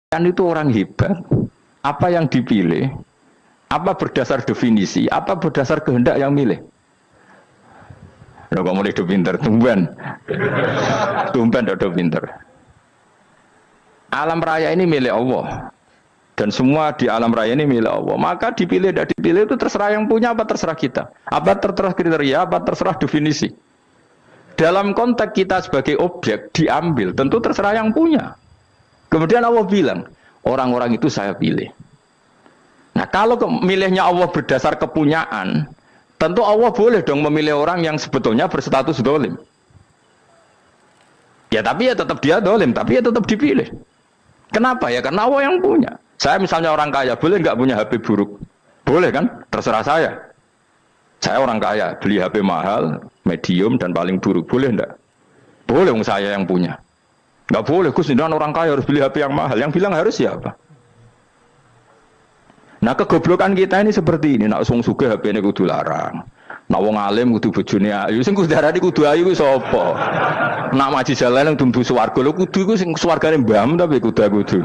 Kan itu orang hebat. Apa yang dipilih? Apa berdasar definisi? Apa berdasar kehendak yang milih? Lo kok mulai do pinter, tumben. Tumben do pinter. Alam raya ini milik Allah. Dan semua di alam raya ini milik Allah. Maka dipilih tidak dipilih itu terserah yang punya apa terserah kita. Apa terserah kriteria, apa terserah definisi. Dalam konteks kita sebagai objek diambil, tentu terserah yang punya. Kemudian Allah bilang, orang-orang itu saya pilih. Nah kalau milihnya Allah berdasar kepunyaan, tentu Allah boleh dong memilih orang yang sebetulnya berstatus dolim. Ya tapi ya tetap dia dolim, tapi ya tetap dipilih. Kenapa ya? Karena Allah yang punya. Saya misalnya orang kaya, boleh nggak punya HP buruk? Boleh kan? Terserah saya. Saya orang kaya, beli HP mahal, medium dan paling buruk. Boleh enggak? Boleh saya yang punya. Nggak boleh, Gus, dengan orang kaya harus beli HP yang mahal. Yang bilang harus siapa? Nah kegoblokan kita ini seperti ini. Nak wong sugih HP ini kudu larang. Nak wong alim kudu bojone ayu. Sing kudu darani kudu ayu ku sapa? Nak maji jalan nang dumbu swarga lho kudu iku sing swargane mbam tapi kudu.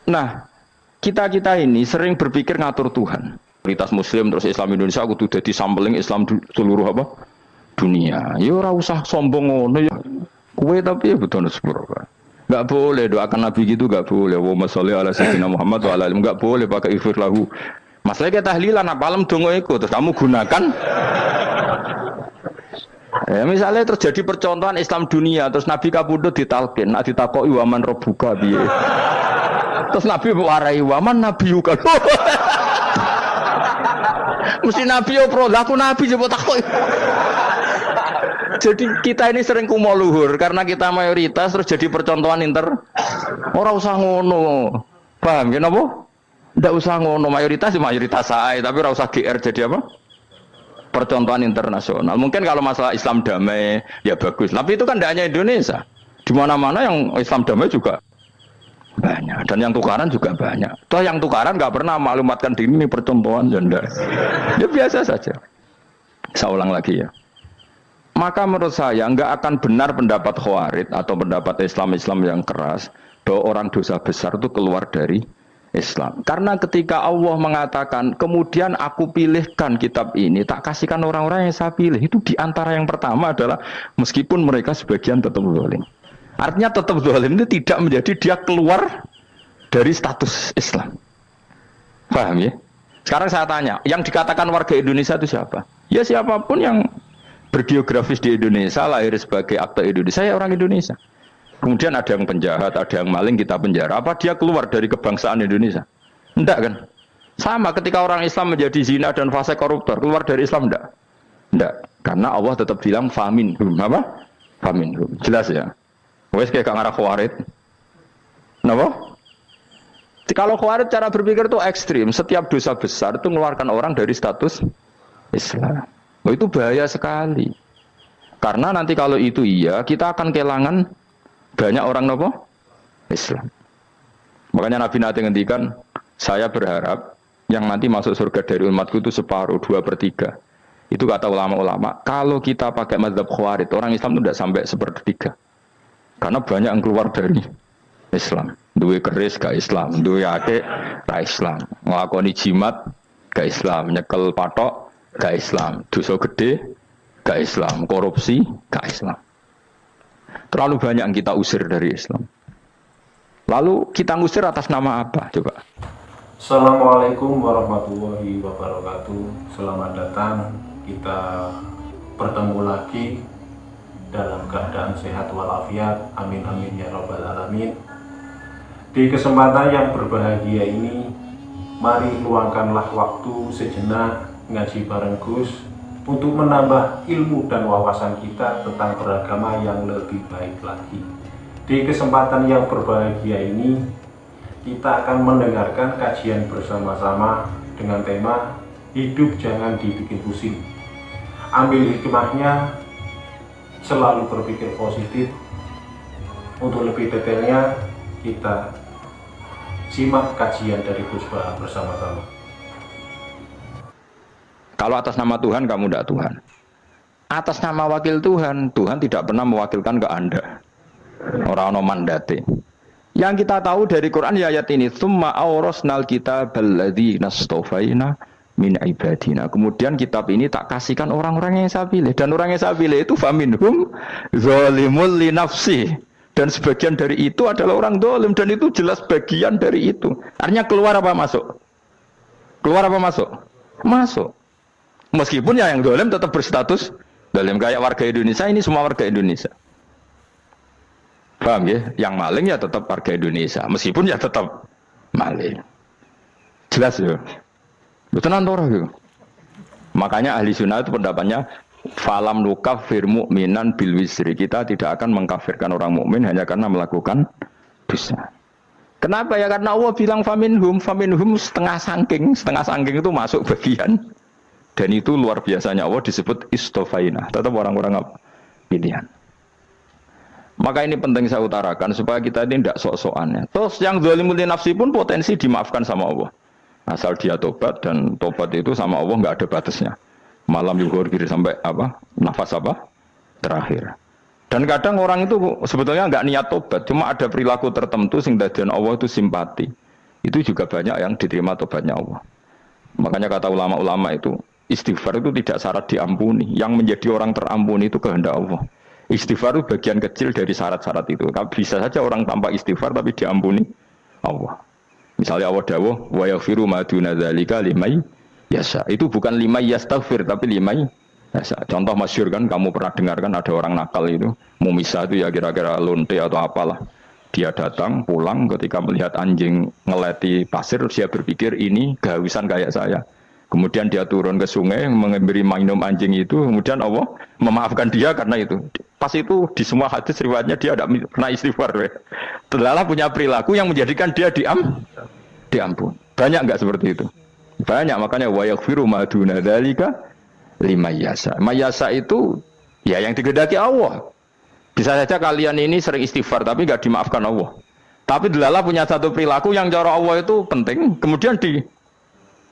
Nah, kita ini sering berpikir ngatur Tuhan. Komunitas Muslim terus Islam Indonesia kudu dadi sampling Islam seluruh apa? Dunia. Ya ora usah sombong ngono ya. Kowe tapi ya betul sepuro. Enggak boleh doakan Nabi gitu, enggak boleh. Wa sholli ala sayyidina Muhammad wa ala alihi, enggak boleh pakai ighfir lahu. Masalah kita tahlilan apa alam dongo iku terus kamu gunakan. Ya misalnya terjadi percontohan Islam dunia terus Nabi kapundhut ditalkin, nek ditakoki waman rabbuka piye. Terus Nabi warai waman nabiyuka. Mesti Nabi yo pro, aku Nabi coba takoki. Jadi kita ini sering kumo luhur karena kita mayoritas terus jadi percontohan ora usah ngono. Paham ya napa? Ndak usah ngono, mayoritas saya, tapi ora usah GR jadi apa? Percontohan internasional. Mungkin kalau masalah Islam damai ya bagus, tapi itu kan tidak hanya Indonesia. Di mana-mana yang Islam damai juga banyak dan yang tukaran juga banyak. Toh yang tukaran nggak pernah maklumatkan diri ini percontohan janda. Ya biasa saja. Saya ulang lagi ya. Maka menurut saya nggak akan benar pendapat Khawarij atau pendapat Islam yang keras bahwa orang dosa besar itu keluar dari Islam. Karena ketika Allah mengatakan, kemudian aku pilihkan kitab ini, tak kasihkan orang-orang yang saya pilih. Itu diantara yang pertama adalah meskipun mereka sebagian tetap zalim. Artinya tetap zalim itu tidak menjadi dia keluar dari status Islam. Paham ya? Sekarang saya tanya, yang dikatakan warga Indonesia itu siapa? Ya siapapun yang bergeografis di Indonesia, lahir sebagai akte Indonesia, ya orang Indonesia. Kemudian ada yang penjahat, ada yang maling, kita penjara. Apa dia keluar dari kebangsaan Indonesia? Enggak kan? Sama ketika orang Islam menjadi zina dan fase koruptor, keluar dari Islam enggak? Enggak. Karena Allah tetap bilang famin. Apa? Famin. Jelas ya? Wes kayak ngarah Khawarij. Kenapa? Kalau Khawarij cara berpikir itu ekstrim. Setiap dosa besar itu mengeluarkan orang dari status Islam. Oh, itu bahaya sekali. Karena nanti kalau itu iya, kita akan kehilangan banyak orang nopo Islam. Makanya Nabi nanti ngendikan, saya berharap yang nanti masuk surga dari umatku itu separuh, 2/3. Itu kata ulama-ulama. Kalau kita pakai mazhab Khawarij, orang Islam itu tidak sampai 1/3. Karena banyak yang keluar dari Islam. Duwe keris gak Islam, duwe akeh gak Islam, nglakoni jimat gak Islam, nyekel patok gak Islam, dosa gede gak Islam, korupsi gak Islam. Terlalu banyak yang kita usir dari Islam. Lalu kita ngusir atas nama apa? Coba. Assalamualaikum warahmatullahi wabarakatuh. Selamat datang. Kita bertemu lagi dalam keadaan sehat walafiat. Amin amin ya rabbal alamin. Di kesempatan yang berbahagia ini, mari luangkanlah waktu sejenak ngaji bareng Gus untuk menambah ilmu dan wawasan kita tentang beragama yang lebih baik lagi. Di kesempatan yang berbahagia ini, kita akan mendengarkan kajian bersama-sama dengan tema hidup jangan dibikin pusing. Ambil hikmahnya, selalu berpikir positif. Untuk lebih detailnya, kita simak kajian dari Gus Baha bersama-sama. Kalau atas nama Tuhan, kamu tidak Tuhan. Atas nama wakil Tuhan, Tuhan tidak pernah mewakilkan ke Anda. Orang-orang mandate. Yang kita tahu dari Quran ya ayat ini, tsumma awrasnal kitabal ladzina istofaina min ibadina. Kemudian kitab ini tak kasihkan orang-orang yang saya pilih, dan orang yang saya pilih itu faminhum zalimul li nafsi. Dan sebagian dari itu adalah orang zalim, dan itu jelas bagian dari itu. Artinya keluar apa masuk? Keluar apa masuk? Masuk. Meskipun ya yang zalim tetap berstatus zalim, kayak warga Indonesia, ini semua warga Indonesia. Paham ya? Yang maling ya tetap warga Indonesia, meskipun ya tetap maling. Jelas ya? Betul antara gitu. Makanya ahli sunnah itu pendapatnya falam nukafir mu'minan bil wisri. Kita tidak akan mengkafirkan orang mukmin hanya karena melakukan dosa. Kenapa ya? Karena Allah bilang faminhum setengah sangking itu masuk bagian. Dan itu luar biasanya Allah disebut istofaina. Tetap orang-orang pilihan. Maka ini penting saya utarakan supaya kita ini tidak sok-sokan ya. Terus yang zalimul li nafsi pun potensi dimaafkan sama Allah. Asal dia tobat, dan tobat itu sama Allah nggak ada batasnya. Malam yuhur kiri sampai apa? Nafas apa? Terakhir. Dan kadang orang itu sebetulnya nggak niat tobat, cuma ada perilaku tertentu sehingga dadian Allah itu simpati. Itu juga banyak yang diterima tobatnya Allah. Makanya kata ulama-ulama itu istighfar itu tidak syarat diampuni. Yang menjadi orang terampuni itu kehendak Allah. Istighfar itu bagian kecil dari syarat-syarat itu. Bisa saja orang tanpa istighfar tapi diampuni Allah. Misalnya Allah dawuh wa yaghfiru ma duna dzalika liman yasha. Itu bukan liman yastaghfir tapi liman yasha. Contoh masyhur kan, kamu pernah dengar kan, ada orang nakal itu mau misah itu ya kira-kira lonte atau apalah. Dia datang pulang ketika melihat anjing ngeleti pasir, dia berpikir ini kehausan kayak saya. Kemudian dia turun ke sungai memberi minum anjing itu, kemudian Allah memaafkan dia karena itu. Pas itu di semua hadis riwayatnya dia tidak pernah istighfar. Terlalu punya perilaku yang menjadikan dia diampun. Banyak enggak seperti itu? Banyak, makanya wa yaghfiru ma duna dzalika liman yasha. Mayasa itu ya yang digedaki Allah. Bisa saja kalian ini sering istighfar tapi enggak dimaafkan Allah. Tapi delala punya satu perilaku yang cara Allah itu penting, kemudian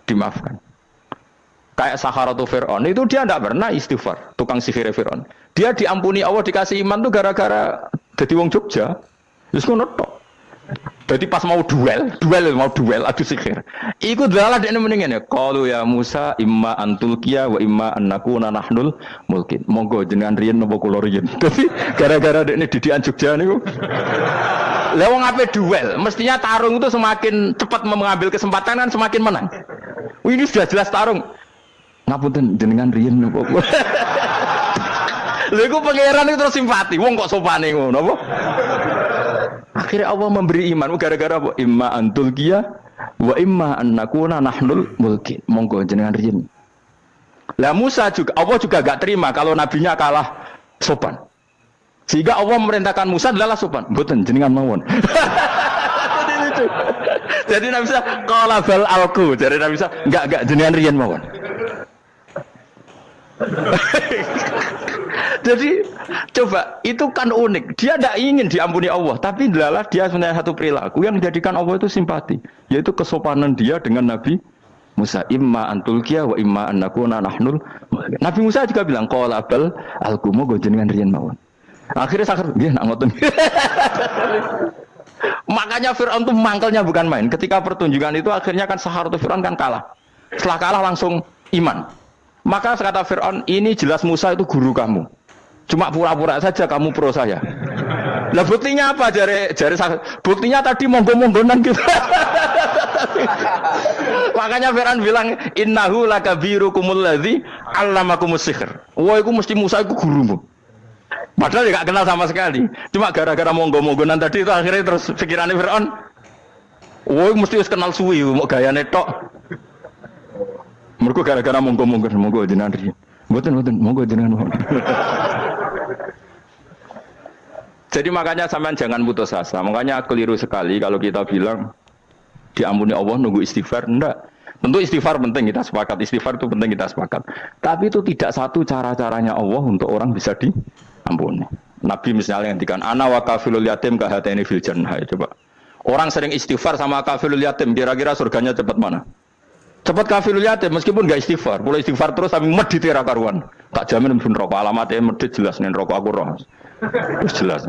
dimaafkan. Kayak Saharatu Fir'aun itu dia tidak pernah istighfar, tukang sihir Fir'aun. Dia diampuni Allah, dikasih iman tuh gara-gara jadi wong Jogja. Terus ngono tok. Jadi pas mau duel adu sihir. Iku dalah dekne mendingan ya. Qalu ya Musa imma antulqiya wa imma annakuna nahnul mulkin. Monggo jenengan riyen napa kula riyen. Dadi gara-gara dekne didikan Jogja niku. Lah wong ape duel, mestinya tarung itu semakin cepat mengambil kesempatan kan semakin menang. Ini sudah jelas tarung. Ngapunten jenengan riyen napa. Lha iku pangeran itu terus simpati. Wong kok sopane ngono apa? Akhirnya Allah memberi iman gara-gara apa? Imma antulqiya wa imma annakuna nahnul mulkin. Monggo jenengan riyen. Lah Musa juga Allah juga enggak terima kalau nabinya kalah sopan. Sehingga Allah memerintahkan Musa adalah sopan. Mboten jenengan mawon. Jadi Nabi Musa qala bal alqu. Jadi Nabi Musa enggak jenengan riyen mawon. Jadi coba itu kan unik. Dia tidak ingin diampuni Allah, tapi adalah dia sebenarnya satu perilaku yang menjadikan Allah itu simpati, yaitu kesopanan dia dengan Nabi Musa. Imma antulqiya wa imma annakuna nahnul. Nabi Musa juga bilang qala bal alqu go jenengan riyen mawon. Akhirnya sakar nggih nak ngoten. Makanya Fir'aun itu mangkelnya bukan main. Ketika pertunjukan itu akhirnya kan Saharatu Fir'aun kan kalah. Setelah kalah langsung iman. Maka kata Fir'aun, ini jelas Musa itu guru kamu. Cuma pura-pura saja kamu pro saya. Lah buktinya apa? Jari buktinya tadi monggo-monggonan gitu. Makanya Fir'aun bilang innahu lakabirukumul ladzi 'allamakumus sihr. Wah, iku mesti Musa iku gurumu. Padahal dia enggak kenal sama sekali. Cuma gara-gara monggo-monggonan tadi itu akhirnya terus pikirannya Fir'aun, wah, mesti wis kenal suwi mau gayane tok. Mergo gara-gara monggo jenengan riyen. Mboten monggo jenengan. Jadi makanya sampean jangan putus asa. Makanya keliru sekali kalau kita bilang diampuni Allah nunggu istighfar. Enggak. Tentu istighfar penting, kita sepakat. Istighfar itu penting, kita sepakat. Tapi itu tidak satu cara-caranya Allah untuk orang bisa diampuni. Nabi misalnya ngendikan ana wa kafilul yatim kahateni fil jannah. Coba. Orang sering istighfar sama kafilul yatim, kira-kira surganya cepat mana? Cepat kafirul yatim meskipun enggak istighfar. Mulai istighfar terus tapi medit ra karuan. Tak jamin pun rokok alamatnya medit jelas nen rokok aku roh. Jelas.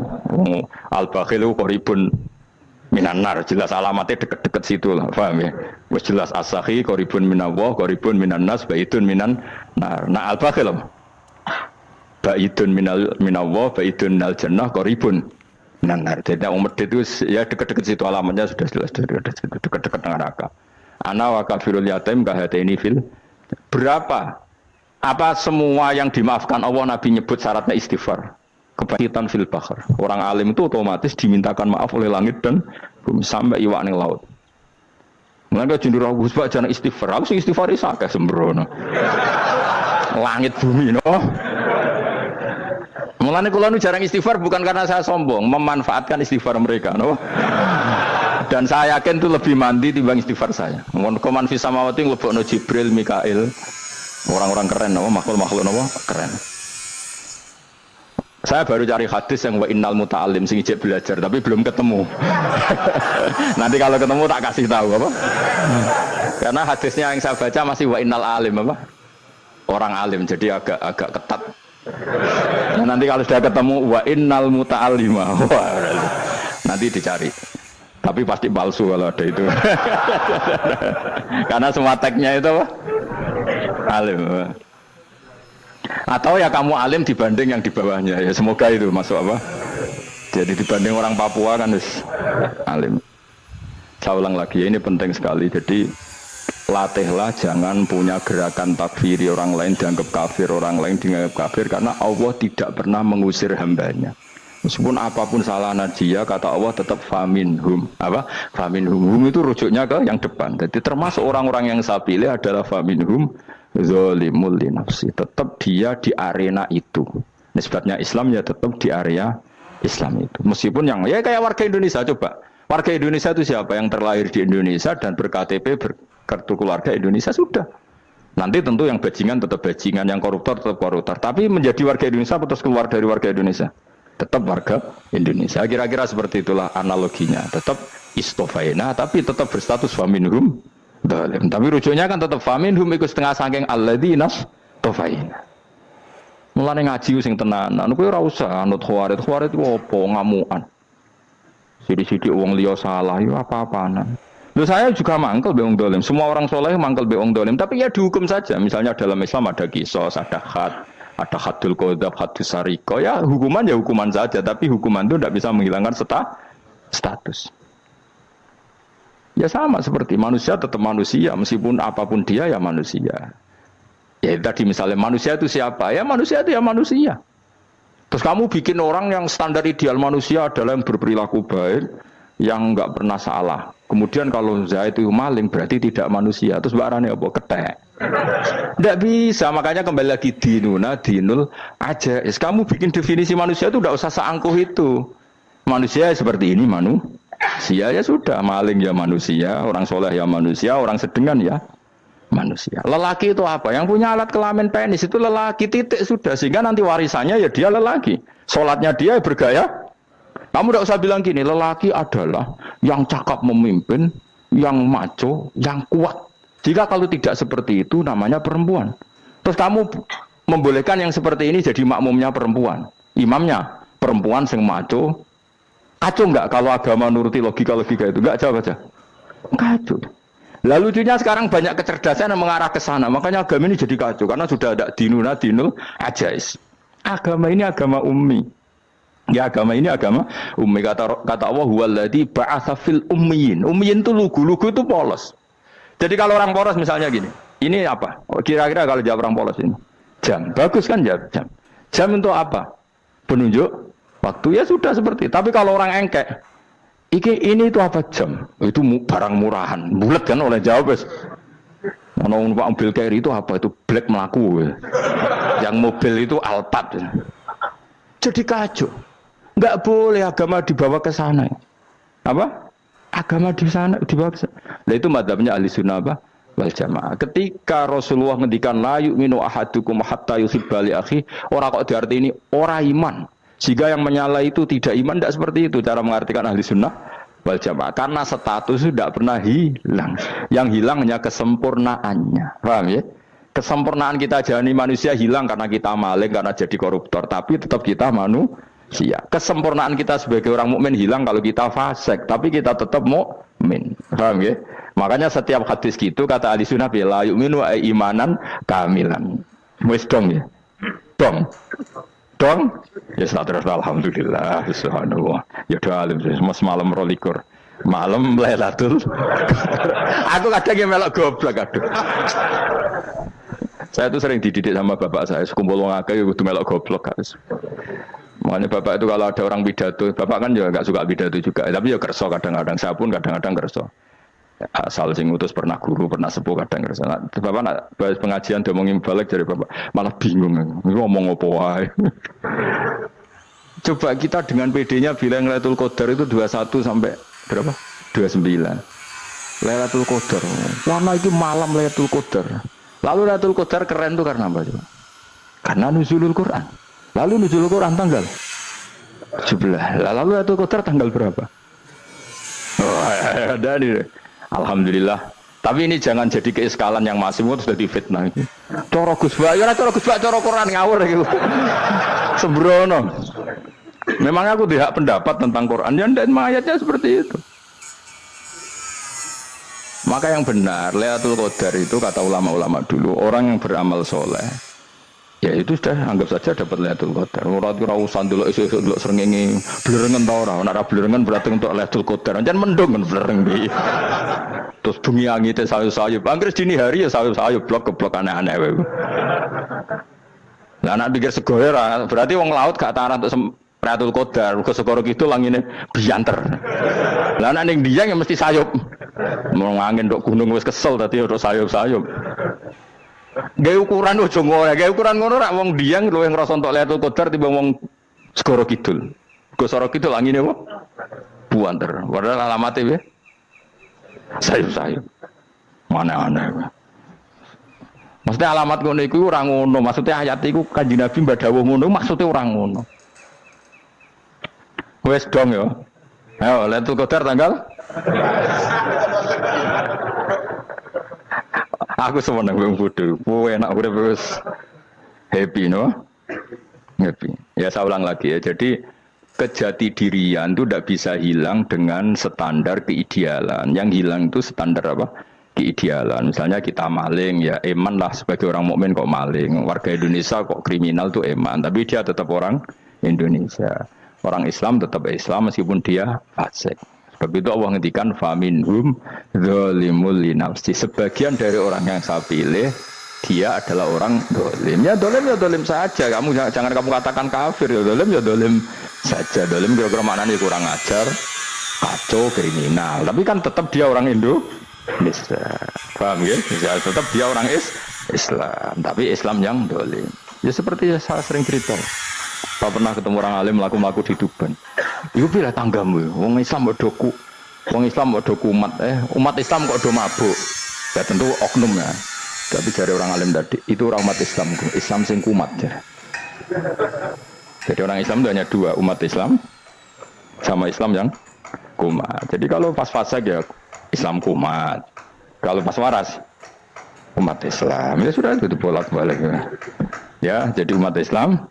Al-bakhilu qaribun minan nar, jelas alamatnya deket-deket situ lah, paham ya? Wes jelas as-sakhi qaribun minallah, qaribun minan nas, baitun minan nar. Nah al-bakhil baitun minallah, baitun minal jannah, qaribun minan nar. Jadi umat itu ya deket-deket situ alamatnya sudah jelas deket-deket neraka. Ana wa kafirul yatim kahataini fil. Berapa? Apa semua yang dimaafkan Allah Nabi nyebut syaratnya istighfar? Kebahitan fil bahr. Orang alim itu otomatis dimintakan maaf oleh langit dan bumi sampai iwak ning laut. Mulane jendur Gus Pak jangan istighfar. Aku sing istighfar isa akeh sembrono. Langit bumi no. Mulane kula nu jarang istighfar bukan karena saya sombong, memanfaatkan istighfar mereka no. Dan saya yakin itu lebih mandi timbang istighfar saya. Mun koman fi samawati nglebokno Jibril, Mikail. Orang-orang keren no, makhluk-makhluk no, keren. Saya baru cari hadis yang wa innal muta'allim sing ijek belajar tapi belum ketemu. Nanti kalau ketemu tak kasih tahu apa? Karena hadisnya yang saya baca masih wa innal alim apa? Orang alim jadi agak ketat. Nah, nanti kalau sudah ketemu wa innal muta'allima. Nanti dicari. Tapi pasti palsu kalau ada itu. Karena semua tagnya itu apa? Alim. Atau ya kamu alim dibanding yang di bawahnya ya semoga itu masuk apa? Jadi dibanding orang Papua kan harus alim. Saya ulang lagi ya, ini penting sekali. Jadi latihlah jangan punya gerakan takfiri orang lain dianggap kafir, orang lain dianggap kafir karena Allah tidak pernah mengusir hambanya. Meskipun apapun salah dia kata Allah tetap faminhum. Apa? Faminhum. Hum itu rujuknya ke yang depan. Jadi termasuk orang-orang yang saya pilih adalah faminhum zalimul li nafsi. Tetap dia di arena itu. Nisbatnya Islam ya tetap di area Islam itu. Meskipun yang ya kayak warga Indonesia coba. Warga Indonesia itu siapa yang terlahir di Indonesia dan ber-KTP berkartu keluarga Indonesia sudah. Nanti tentu yang bajingan tetap bajingan, yang koruptor tetap koruptor. Tapi menjadi warga Indonesia terus keluar dari warga Indonesia. Tetap warga Indonesia. Kira-kira seperti itulah analoginya. Tetap istofaina tapi tetap berstatus faminhum dhalim. Tapi rujuknya kan tetap faminhum ikut setengah saking alladzinas tofaina. Mulane ngaji sing tenanan kowe ora usah anut khawarit. Khawarit opo ngamukan. Sidi-sidi wong liya salah yo apa-apaan. Loh saya juga mangkel be wong dhalim. Semua orang soleh mangkel be wong dhalim, tapi ya dihukum saja. Misalnya dalam Islam ada qisas, ada had, ada hadul qadzab, hadus sariko. Ya hukuman saja, tapi hukuman itu tidak bisa menghilangkan status. Ya sama seperti manusia tetap manusia, meskipun apapun dia ya manusia. Ya tadi misalnya manusia itu siapa? Ya manusia itu ya manusia. Terus kamu bikin orang yang standar ideal manusia adalah yang berperilaku baik, yang enggak pernah salah. Kemudian kalau Zaid itu maling berarti tidak manusia. Terus barangnya apa? Ketek. Tidak bisa, makanya kembali lagi dinul aja. Kamu bikin definisi manusia itu tidak usah seangkuh itu. Manusia seperti ini manusia ya sudah, maling ya manusia, orang soleh ya manusia, orang sedengan ya manusia. Lelaki itu apa? Yang punya alat kelamin penis itu lelaki titik sudah, sehingga nanti warisannya ya dia lelaki. Sholatnya dia bergaya. Kamu tidak usah bilang gini, lelaki adalah yang cakap memimpin, yang maco, yang kuat. Jika kalau tidak seperti itu namanya perempuan. Terus kamu membolehkan yang seperti ini jadi makmumnya perempuan, imamnya perempuan sing maco. Kacau enggak kalau agama nuruti logika-logika itu? Enggak jawab aja. Kacau. Lalu lucunya sekarang banyak kecerdasan yang mengarah ke sana. Makanya agama ini jadi kacau karena sudah ada dinul ajais. Agama ini agama ummi. Ya agama ini agama ummi. Kata Allah huwallazi ba'atsa fil ummiyin. Ummiyin itu lugu itu polos. Jadi kalau orang polos misalnya gini. Ini apa? Kira-kira kalau jawab orang polos ini. Jam. Bagus kan jawab jam. Jam untuk apa? Penunjuk waktu ya sudah seperti. Tapi kalau orang engkek, ini itu apa jam? Itu barang murahan. Bulat kan oleh jawab. Ono numpak mobil carry itu apa? Itu black melaku. Yang mobil itu Alphard. Jadi kacau. Enggak boleh agama dibawa ke sana. Apa? Agama di sana dibawa ke sana. Nah itu madzhabnya ahli sunnah apa? Wal jamaah. Ketika Rasulullah ngendikan la yu'minu ahadukum hatta yuhibba li akhi, ora kok diarti ini ora iman. Jika yang menyala itu tidak iman, tidak seperti itu cara mengartikan ahli sunnah wal jamaah. Karena status itu tidak pernah hilang. Yang hilang hanya kesempurnaannya. Paham ya? Kesempurnaan kita jadi manusia hilang karena kita maling, karena jadi koruptor. Tapi tetap kita Siap. Kesempurnaan kita sebagai orang mukmin hilang kalau kita fasik, tapi kita tetap mukmin. Paham ya? Makanya setiap hadis gitu kata ahli sunnah la yu'minu imanan kamilan. Wis dong ya. Dong. Dong. Ya terus alhamdulillah subhanallah. Ya doa alim mas malam 12. Malam Lailatul. Aku kadang yang melok goblok aduh. Saya tuh sering dididik sama bapak saya, sekumpul wong akeh kudu melok goblok guys. Makanya bapak itu kalau ada orang pidato, bapak kan juga nggak suka pidato juga, tapi ya kerso kadang-kadang, saya pun kadang-kadang kerso. Asal sing utus pernah guru, pernah sepuh kadang kerso. Nah, bapak nak bahas pengajian ngomongin balik dari bapak, malah bingung, ngomong apa wae. Coba kita dengan PD-nya bilang Lailatul Qadar itu 21 sampai berapa? 29. Lailatul Qadar. Warna itu malam Lailatul Qadar. Lalu Lailatul Qadar keren tuh karena apa coba? Karena nuzulul Quran. Lalu nuzulul Quran tanggal 17. Lalu Lailatul Qadar tanggal berapa? Oh, ada nih. Alhamdulillah. Tapi ini jangan jadi keiskalan yang masih itu sudah difitnah. Coro Gus Bak, ya coro Gus Bak, coro Quran ngawur gitu. Sembrono. Memang aku tidak pendapat tentang Quran dan ayatnya seperti itu. Maka yang benar, Lailatul Qadar itu kata ulama-ulama dulu, orang yang beramal soleh, ya itu sudah anggap saja dapat Lailatul Qadar. Ora usah ndelok esuk-esuk ndelok srengenge blerengen ta ora, nek blerengen berarti untuk Lailatul Qadar. Jan mendung kan blereng iki. Terus bumi angite sayup-sayup. Anggere dini hari ya sayup-sayup blok-blok aneh-aneh wae. Lah nek pikir segoyo ora, berarti wong laut gak taran untuk Lailatul Qadar, ke segoro gitu langine bianter. Lah nek ning Dieng ya mesti sayup. Mau angin ndok gunung wis kesel tadi untuk sayup-sayup. Gawe ukuran ojo ngono, gawe ukuran ngono rak wong Dieng luwih ngrasa entuk Lailatul Qadar timbang wong segoro kidul. Segoro kidul angine apa? Buanter. Padahal alamate piye? Sayup-sayup. Mana-mana. Maksudnya alamat ngono iku ora ngono, maksudnya ayat iku Kanjeng Nabi mbak dawuh ngono, maksudnya ora ngono. Wes dong ya. Ayo Lailatul Qadar tanggal. Aku semeneng wong bodho. Kowe enak urip wis happy no? Happy. Ya saya ulang lagi ya. Jadi kejati dirian itu tidak bisa hilang dengan standar keidealan. Yang hilang itu standar apa? Keidealan. Misalnya kita maling ya eman lah sebagai orang mukmin kok maling. Warga Indonesia kok kriminal tuh eman, tapi dia tetap orang Indonesia. Orang Islam tetap Islam meskipun dia fasik. Sebab itu Allah ngendikan faminhum zalimul linafsi. Sebagian dari orang yang saya pilih dia adalah orang dolim. Ya dolim saja. Kamu jangan kamu katakan kafir ya dolim saja. Dolim kira-kira maknanya kurang ajar, kacau, kriminal. Tapi kan tetap dia orang Indonesia. Paham ya? Ya tetap dia orang Islam. Tapi Islam yang dolim. Ya seperti saya sering cerita. Saya pernah ketemu orang alim melaku di Tuban. Iku pilih tanggamu, wong Islam kok doku, wong Islam kok doku umat Islam kok do mabuk. Ya tentu oknum ya. Tapi dari orang alim tadi, itu orang umat Islam, Islam sing kumat ya. Jadi orang Islam itu hanya dua, umat Islam sama Islam yang kumat. Jadi kalau pas fasik ya Islam kumat. Kalau pas waras umat Islam. Ya sudah itu bolak-balik ya. Ya, jadi umat Islam.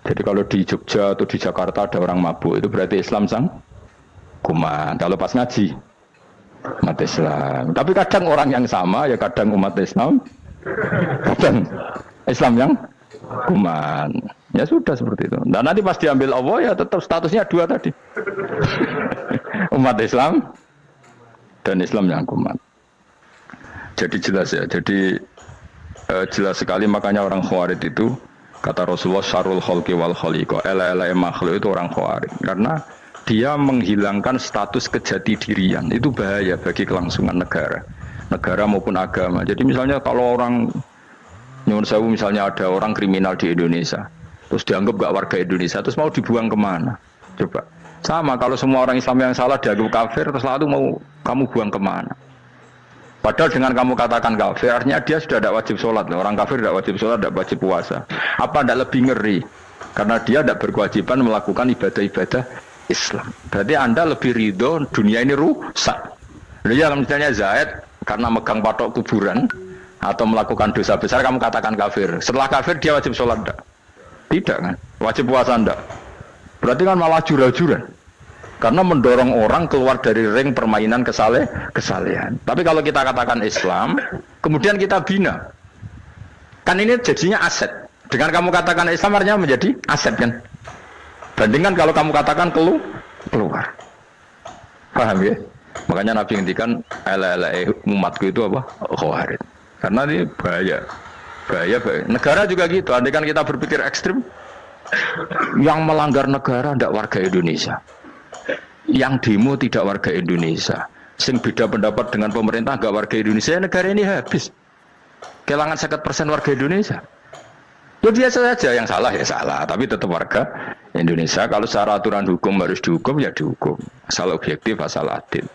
Jadi kalau di Jogja atau di Jakarta ada orang mabuk, itu berarti Islam sang kumat. Kalau pas ngaji, umat Islam. Tapi kadang orang yang sama, ya kadang umat Islam, kadang Islam yang kumat. Ya sudah seperti itu. Dan nanti pas diambil Allah, ya tetap statusnya dua tadi. Umat Islam dan Islam yang kumat. Jadi jelas ya. Jadi jelas sekali makanya orang Khawarij itu kata Rasulullah syarrul khalqi wal khaliqa, ela-ela makhluk itu orang Khawarij. Karena dia menghilangkan status kejati dirian. Itu bahaya bagi kelangsungan negara maupun agama. Jadi misalnya kalau orang nyuwun sewu misalnya ada orang kriminal di Indonesia, terus dianggap gak warga Indonesia, terus mau dibuang kemana? Coba. Sama kalau semua orang Islam yang salah dianggap kafir, terus lalu mau kamu buang kemana? Padahal dengan kamu katakan kafir, artinya dia sudah tidak wajib sholat. Orang kafir tidak wajib sholat, tidak wajib puasa. Apa tidak lebih ngeri? Karena dia tidak berkewajiban melakukan ibadah-ibadah Islam. Berarti Anda lebih ridho dunia ini rusak. Jadi kalau misalnya Zaid karena megang patok kuburan atau melakukan dosa besar, kamu katakan kafir. Setelah kafir dia wajib sholat tidak? Tidak kan? Wajib puasa enggak? Berarti kan malah jura-jura. Karena mendorong orang keluar dari ring permainan kesalehan. Tapi kalau kita katakan Islam, kemudian kita bina. Kan ini jadinya aset. Dengan kamu katakan Islam artinya menjadi aset kan? Bandingkan kalau kamu katakan keluar. Paham ya? Makanya Nabi ngendikan ala-ala umatku itu apa? Khawarij. Karena ini bahaya. Negara juga gitu. Andai kan kita berpikir ekstrim, yang melanggar negara tidak warga Indonesia. Yang demo tidak warga Indonesia. Sing beda pendapat dengan pemerintah enggak warga Indonesia, negara ini habis. Kehilangan 50% warga Indonesia. Ya biasa saja, yang salah ya salah, tapi tetap warga Indonesia. Kalau secara aturan hukum harus dihukum ya dihukum. Asal objektif, asal adil.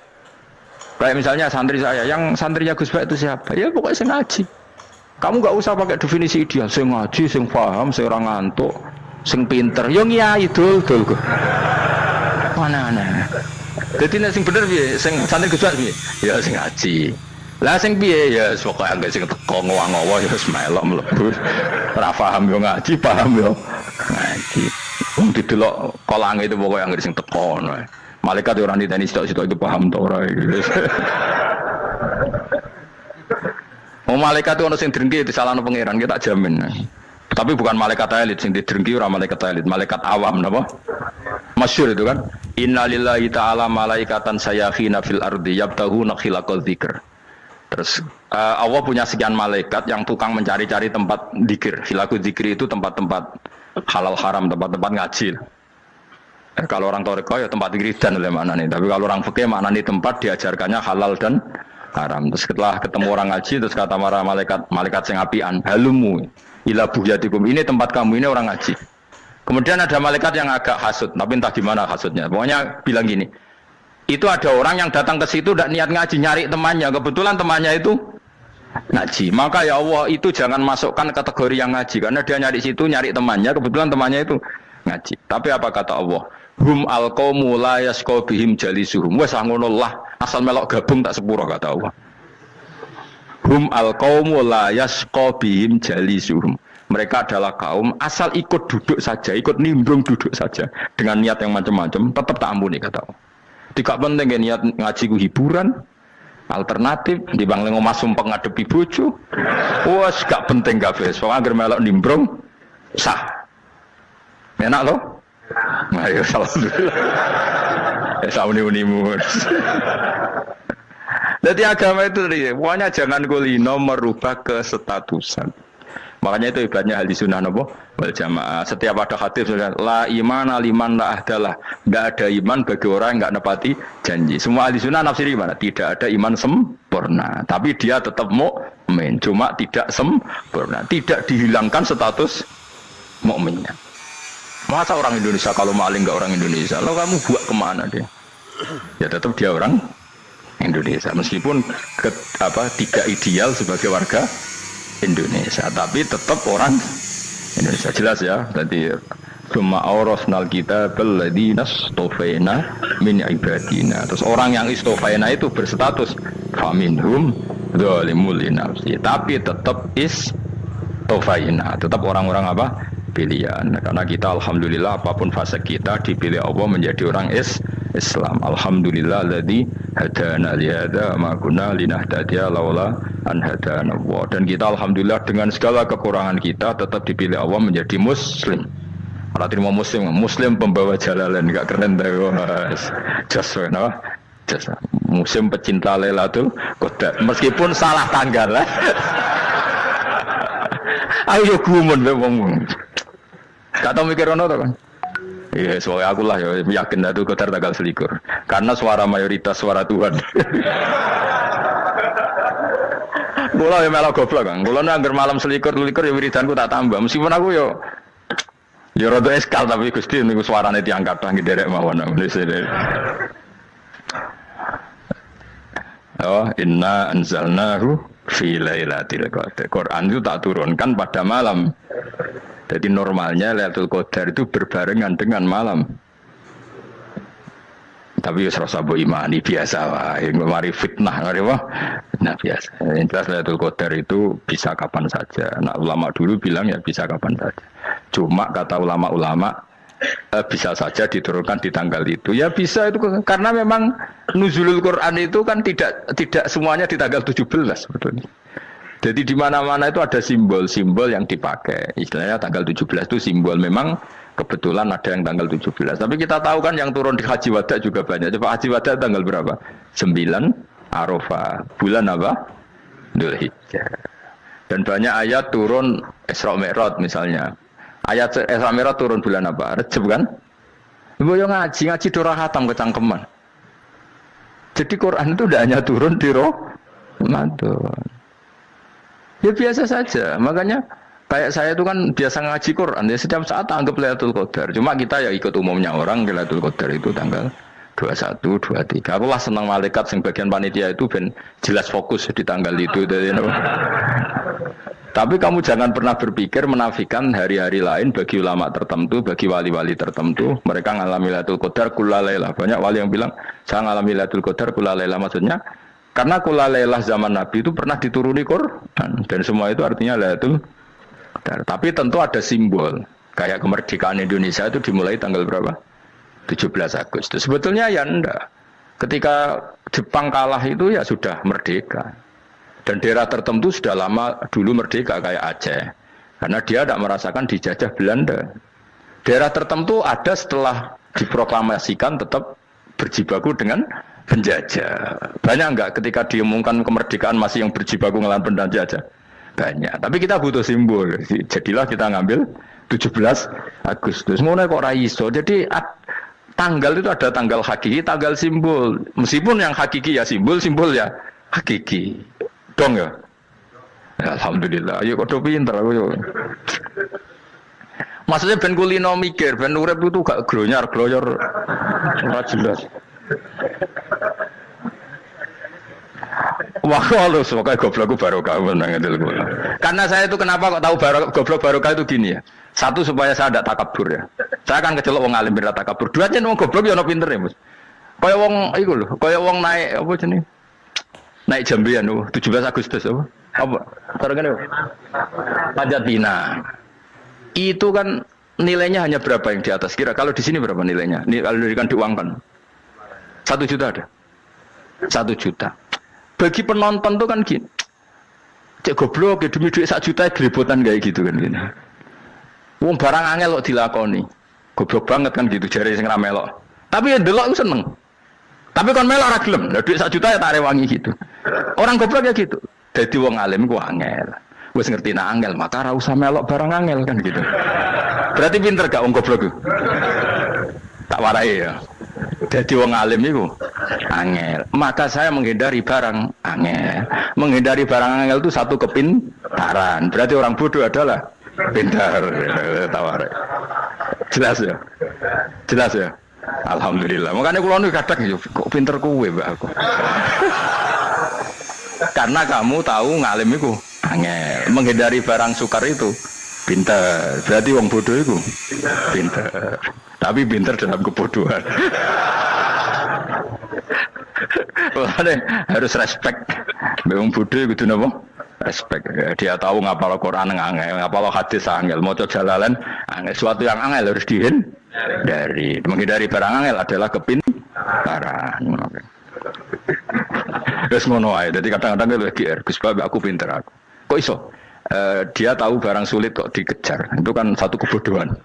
Kayak misalnya santri saya, yang santrinya Gus Bak itu siapa? Ya pokoknya sing ngaji. Kamu enggak usah pakai definisi ideal, sing ngaji, sing paham, sing ora ngantuk, sing pinter. Yo ngiyai dul kok. Mana. Jadi nek sing bener piye? Sing santri Gus Bak piye? Ya sing ngaji. Lah sing piye ya pokoke anggere sing teko ngowang-ngowo ya wis melok mlebu. Ora paham yo ngaji, paham yo ngaji. Wong didelok kolange itu pokoke anggere sing teko ngono. Malaikat ora niteni sitok-sitok itu paham ta ora iki. Wong malaikat itu ono sing drengki disalahno pangeran kita jamin. Tapi bukan malaikat elit sing didrengki ora malaikat elit, malaikat awam napa? Masyhur itu kan. Innalillahi ta'ala malaikatan sayakhina fil ardi yabtahuna khilaqal dzikr. Terus Allah punya sekian malaikat yang tukang mencari-cari tempat dzikir. Khilaqul dzikri itu tempat-tempat halal haram, tempat-tempat ngaji. Kalau orang toriko ya tempat wiridan oleh mana nih. Tapi kalau orang fikih mana nih tempat diajarkannya halal dan haram. Terus setelah ketemu orang ngaji terus kata para malaikat sing apian, halumu ila buhyatikum. Ini tempat kamu, ini orang ngaji. Kemudian ada malaikat yang agak hasud, tapi entah gimana hasudnya. Pokoknya bilang gini, itu ada orang yang datang ke situ tidak niat ngaji, nyari temannya. Kebetulan temannya itu ngaji. Maka ya Allah itu jangan masukkan kategori yang ngaji, karena dia nyari situ nyari temannya. Kebetulan temannya itu ngaji. Tapi apa kata Allah? Hum alqaumu la yasqa bihim jalisuhum. Wes ngono lah, asal melok gabung tak sepuro kata Allah. Hum alqaumu la yasqa bihim jalisuhum. Mereka adalah kaum asal ikut duduk saja, ikut nimbrung duduk saja dengan niat yang macam-macam, tetap tak ampuni kata Allah. Tidak penting niat ngaji ku hiburan, alternatif di bangling omah sumpah ngadepi bojo. Wes gak penting kabeh. Wong anggere melok nimbrung sah. Enak loh. Ayo alhamdulillah. Ya sauni-unimu. Jadi agama itu pokoknya jangan kulino merubah kesestatusan. Makanya itu ibaratnya ahli sunnah nopo wal jamaah. Setiap ada hadis la imana liman la ahdalah. Enggak ada iman bagi orang yang enggak nepati janji. Semua ahli sunnah nafsiri mana? Tidak ada iman sempurna. Tapi dia tetap mukmin, cuma tidak sempurna. Tidak dihilangkan status mukminnya. Masa orang Indonesia kalau maling enggak orang Indonesia? Lalu kamu buat kemana dia? Ya tetap dia orang Indonesia. Meskipun tidak ideal sebagai warga Indonesia, tapi tetap orang Indonesia, jelas ya. Tadi summa aurasnal kitabal ladzina istofaina min ibadina. Terus orang yang istofaina itu berstatus faminhum zalimul linafsi, tapi tetap istofaina, tetap orang-orang apa? Pilihan. Karena kita alhamdulillah apapun fase kita dipilih Allah menjadi orang Islam. Alhamdulillah alladzi hadana li hadza ma kunna linahtadiya laula an hadana Allah. Dan kita alhamdulillah dengan segala kekurangan kita tetap dipilih Allah menjadi muslim. Kalau terima muslim pembawa jalalan, enggak keren dah. Just no. Just muslim pecinta Lailatul Qadar. Meskipun salah tanggal lah. Ayo gumun be wong. Gak tau mikir ono to kan. Iya, soalnya aku lah ya yakin itu Qadar tanggal 21. Karena suara mayoritas suara Tuhan. Kula ya melok goblok kan. Kula nangger malam 21 ya wiridanku tak tambah. Meskipun aku ya rada eskal tapi Gusti niku suarane diangkat nang derek mawon. Oh, inna anzalnahu fi lailatul qadar. Quran itu tak turunkan pada malam. Jadi normalnya Lailatul Qadar itu berbarengan dengan malam. Tapi ya serasa bu imani biasa lah. Yang mari fitnah, mari wah. Nah biasa. Yang jelas Lailatul Qadar itu bisa kapan saja. Nah ulama dulu bilang ya bisa kapan saja. Cuma kata ulama-ulama bisa saja diturunkan di tanggal itu. Ya bisa itu karena memang nuzulul Quran itu kan tidak semuanya di tanggal 17 sebetulnya. Jadi di mana-mana itu ada simbol-simbol yang dipakai. Istilahnya tanggal 17 itu simbol memang kebetulan ada yang tanggal 17. Tapi kita tahu kan yang turun di Haji Wada juga banyak. Coba Haji Wada tanggal berapa? 9 Arafah. Bulan apa? Dzulhijjah. Dan banyak ayat turun Isra Mi'raj misalnya. Ayat Isra Mi'raj turun bulan apa? Rejab kan? Ibu yang ngaji dora khatam kecangkeman. Jadi Quran itu tidak hanya turun di Ramadan. Ya biasa saja. Makanya kayak saya itu kan biasa ngaji Quran. Ya setiap saat anggap Lailatul Qadar. Cuma kita ya ikut umumnya orang Lailatul Qadar itu tanggal 21, 23. Aku lah senang malaikat yang bagian panitia itu ben jelas fokus di tanggal itu. Tapi kamu jangan pernah berpikir menafikan hari-hari lain bagi ulama tertentu, bagi wali-wali tertentu. Mereka ngalami Lailatul Qadar kullailah. Banyak wali yang bilang, saya ngalami Lailatul Qadar kullailah. Maksudnya, karena kullailah zaman Nabi itu pernah dituruni Quran. Dan semua itu artinya Lailatul Qadar. Tapi tentu ada simbol. Kayak kemerdekaan Indonesia itu dimulai tanggal berapa? 17 Agustus. Sebetulnya ya enggak. Ketika Jepang kalah itu ya sudah merdeka. Dan daerah tertentu sudah lama dulu merdeka kayak Aceh. Karena dia tidak merasakan dijajah Belanda. Daerah tertentu ada setelah diproklamasikan tetap berjibaku dengan penjajah. Banyak enggak ketika diumumkan kemerdekaan masih yang berjibaku melawan penjajah? Banyak. Tapi kita butuh simbol. Jadilah kita ngambil 17 Agustus. Ngono kok ra iso. Jadi tanggal itu ada tanggal hakiki, tanggal simbol. Meskipun yang hakiki ya simbol ya hakiki. Dong ya? Ya alhamdulillah. Ayo kok pinter aku yo. Maksudnya ben kulino mikir, ben urip itu gak glonyar-glonyor ora jelas. Wah, kalau semoga goblokku barokah menang itu. Karena saya itu kenapa kok tahu goblok barokah itu gini ya. Satu supaya saya tidak takabur ya. Saya akan kecelok wong alim berat takabur. Dua aja wong goblok ya ono pinter ya, Mas. Kaya wong iku lho, kaya wong naik apa jenenge? Naik jambian 17 Agustus apa? Apa? Targane Panjat Pinang. Itu kan nilainya hanya berapa yang di atas kira? Kalau di sini berapa nilainya? Ini kalau diberikan diuangkan. 1 juta ada. 1 juta. Bagi penonton tuh kan gini. Cek goblok ya demi duit 1 juta gelibotan kayak gitu kan gini. Wong barang angel kok dilakoni. Goblok banget kan gitu jare sing ra melok. Tapi ya ndelok aku seneng. Tapi kon melok ora gelem. Lah duit 1 juta ya tak rewangi gitu. Orang goblok ya gitu. Dadi wong alim ku angel. Wis ngerti nak angel maka ora usah melok barang angel kan gitu. Berarti pinter gak wong goblok ku? Tak warai ya. Jadi wong alim itu angel. Maka saya menghindari barang angel. Menghindari barang angel itu satu kepintaran. Berarti orang bodoh adalah pintar. Tawar. Jelas ya. Jelas ya. Alhamdulillah. Makanya kulo nu kadang kok pinter kowe mbak aku. Karena kamu tahu ngalim itu angel. Menghindari barang sukar itu pintar. Berarti wong bodoh itu pintar. Tapi pintar dalam kebodohan. Harus respect. Wong bodoh itu napa? Respect. Dia tahu ngapal Quran angel, ngapal hadis angel, maca jalalan angel. Suatu yang angel harus dihindari. Menghindari barang angel adalah kepintaran. Wes ngono ae. Dadi kadang-kadang lagi Gus Bab aku pinter aku. Kok iso? Dia tahu barang sulit kok dikejar. Itu kan satu kebodohan.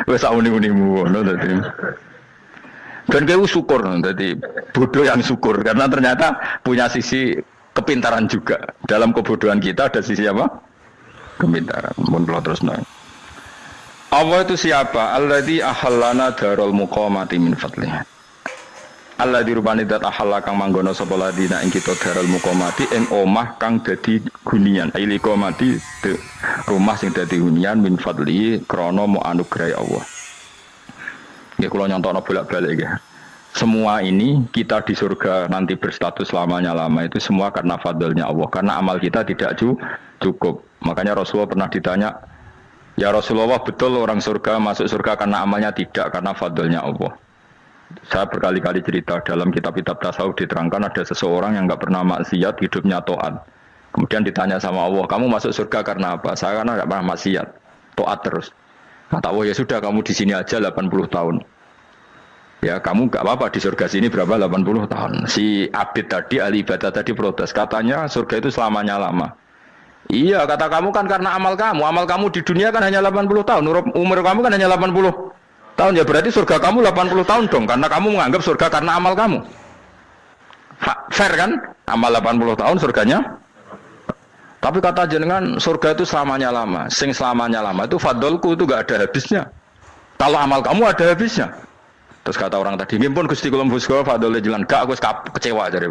Wes uni-unimu ngono dadi. Dan kayak syukur, jadi bodoh yang syukur karena ternyata punya sisi kepintaran juga. Dalam kebodohan kita ada sisi apa? Kepintaran. Mun terus nang. Allah itu siapa? Alladzi ahallana darul muqamati min fadlih. Alladzi rubani dat ahalla kang manggono sapa ladina ing kita darul muqamati ing omah kang dadi hunian. Aili qamati rumah sing dadi hunian min fadli krana mu anugrahi Allah. Ya kalau nyontokno bolak-balik ya. Semua ini kita di surga nanti berstatus lamanya-lama itu semua karena fadlnya Allah. Karena amal kita tidak cukup. Makanya Rasulullah pernah ditanya, ya Rasulullah betul orang surga masuk surga karena amalnya tidak, karena fadlnya Allah. Saya berkali-kali cerita dalam kitab-kitab tasawuf diterangkan ada seseorang yang enggak pernah maksiat, hidupnya taat. Kemudian ditanya sama Allah, kamu masuk surga karena apa? Saya karena tidak pernah maksiat, taat terus. Kata Allah, ya sudah kamu di sini aja 80 tahun. Ya kamu gak apa-apa di surga sini berapa 80 tahun. Si Abid tadi, ahli ibadah tadi protes. Katanya surga itu selamanya lama. Iya kata kamu kan karena amal kamu di dunia kan hanya 80 tahun. Umur kamu kan hanya 80 tahun. Ya berarti surga kamu 80 tahun dong. Karena kamu menganggap surga karena amal kamu. Fair kan? Amal 80 tahun surganya. Tapi kata jenengan surga itu selamanya lama. Sing selamanya lama itu fadolku itu gak ada habisnya. Kalau amal kamu ada habisnya. Terus kata orang tadi, ngimpun Gusti kula mbusga fadole jalan gak aku kecewa jadi.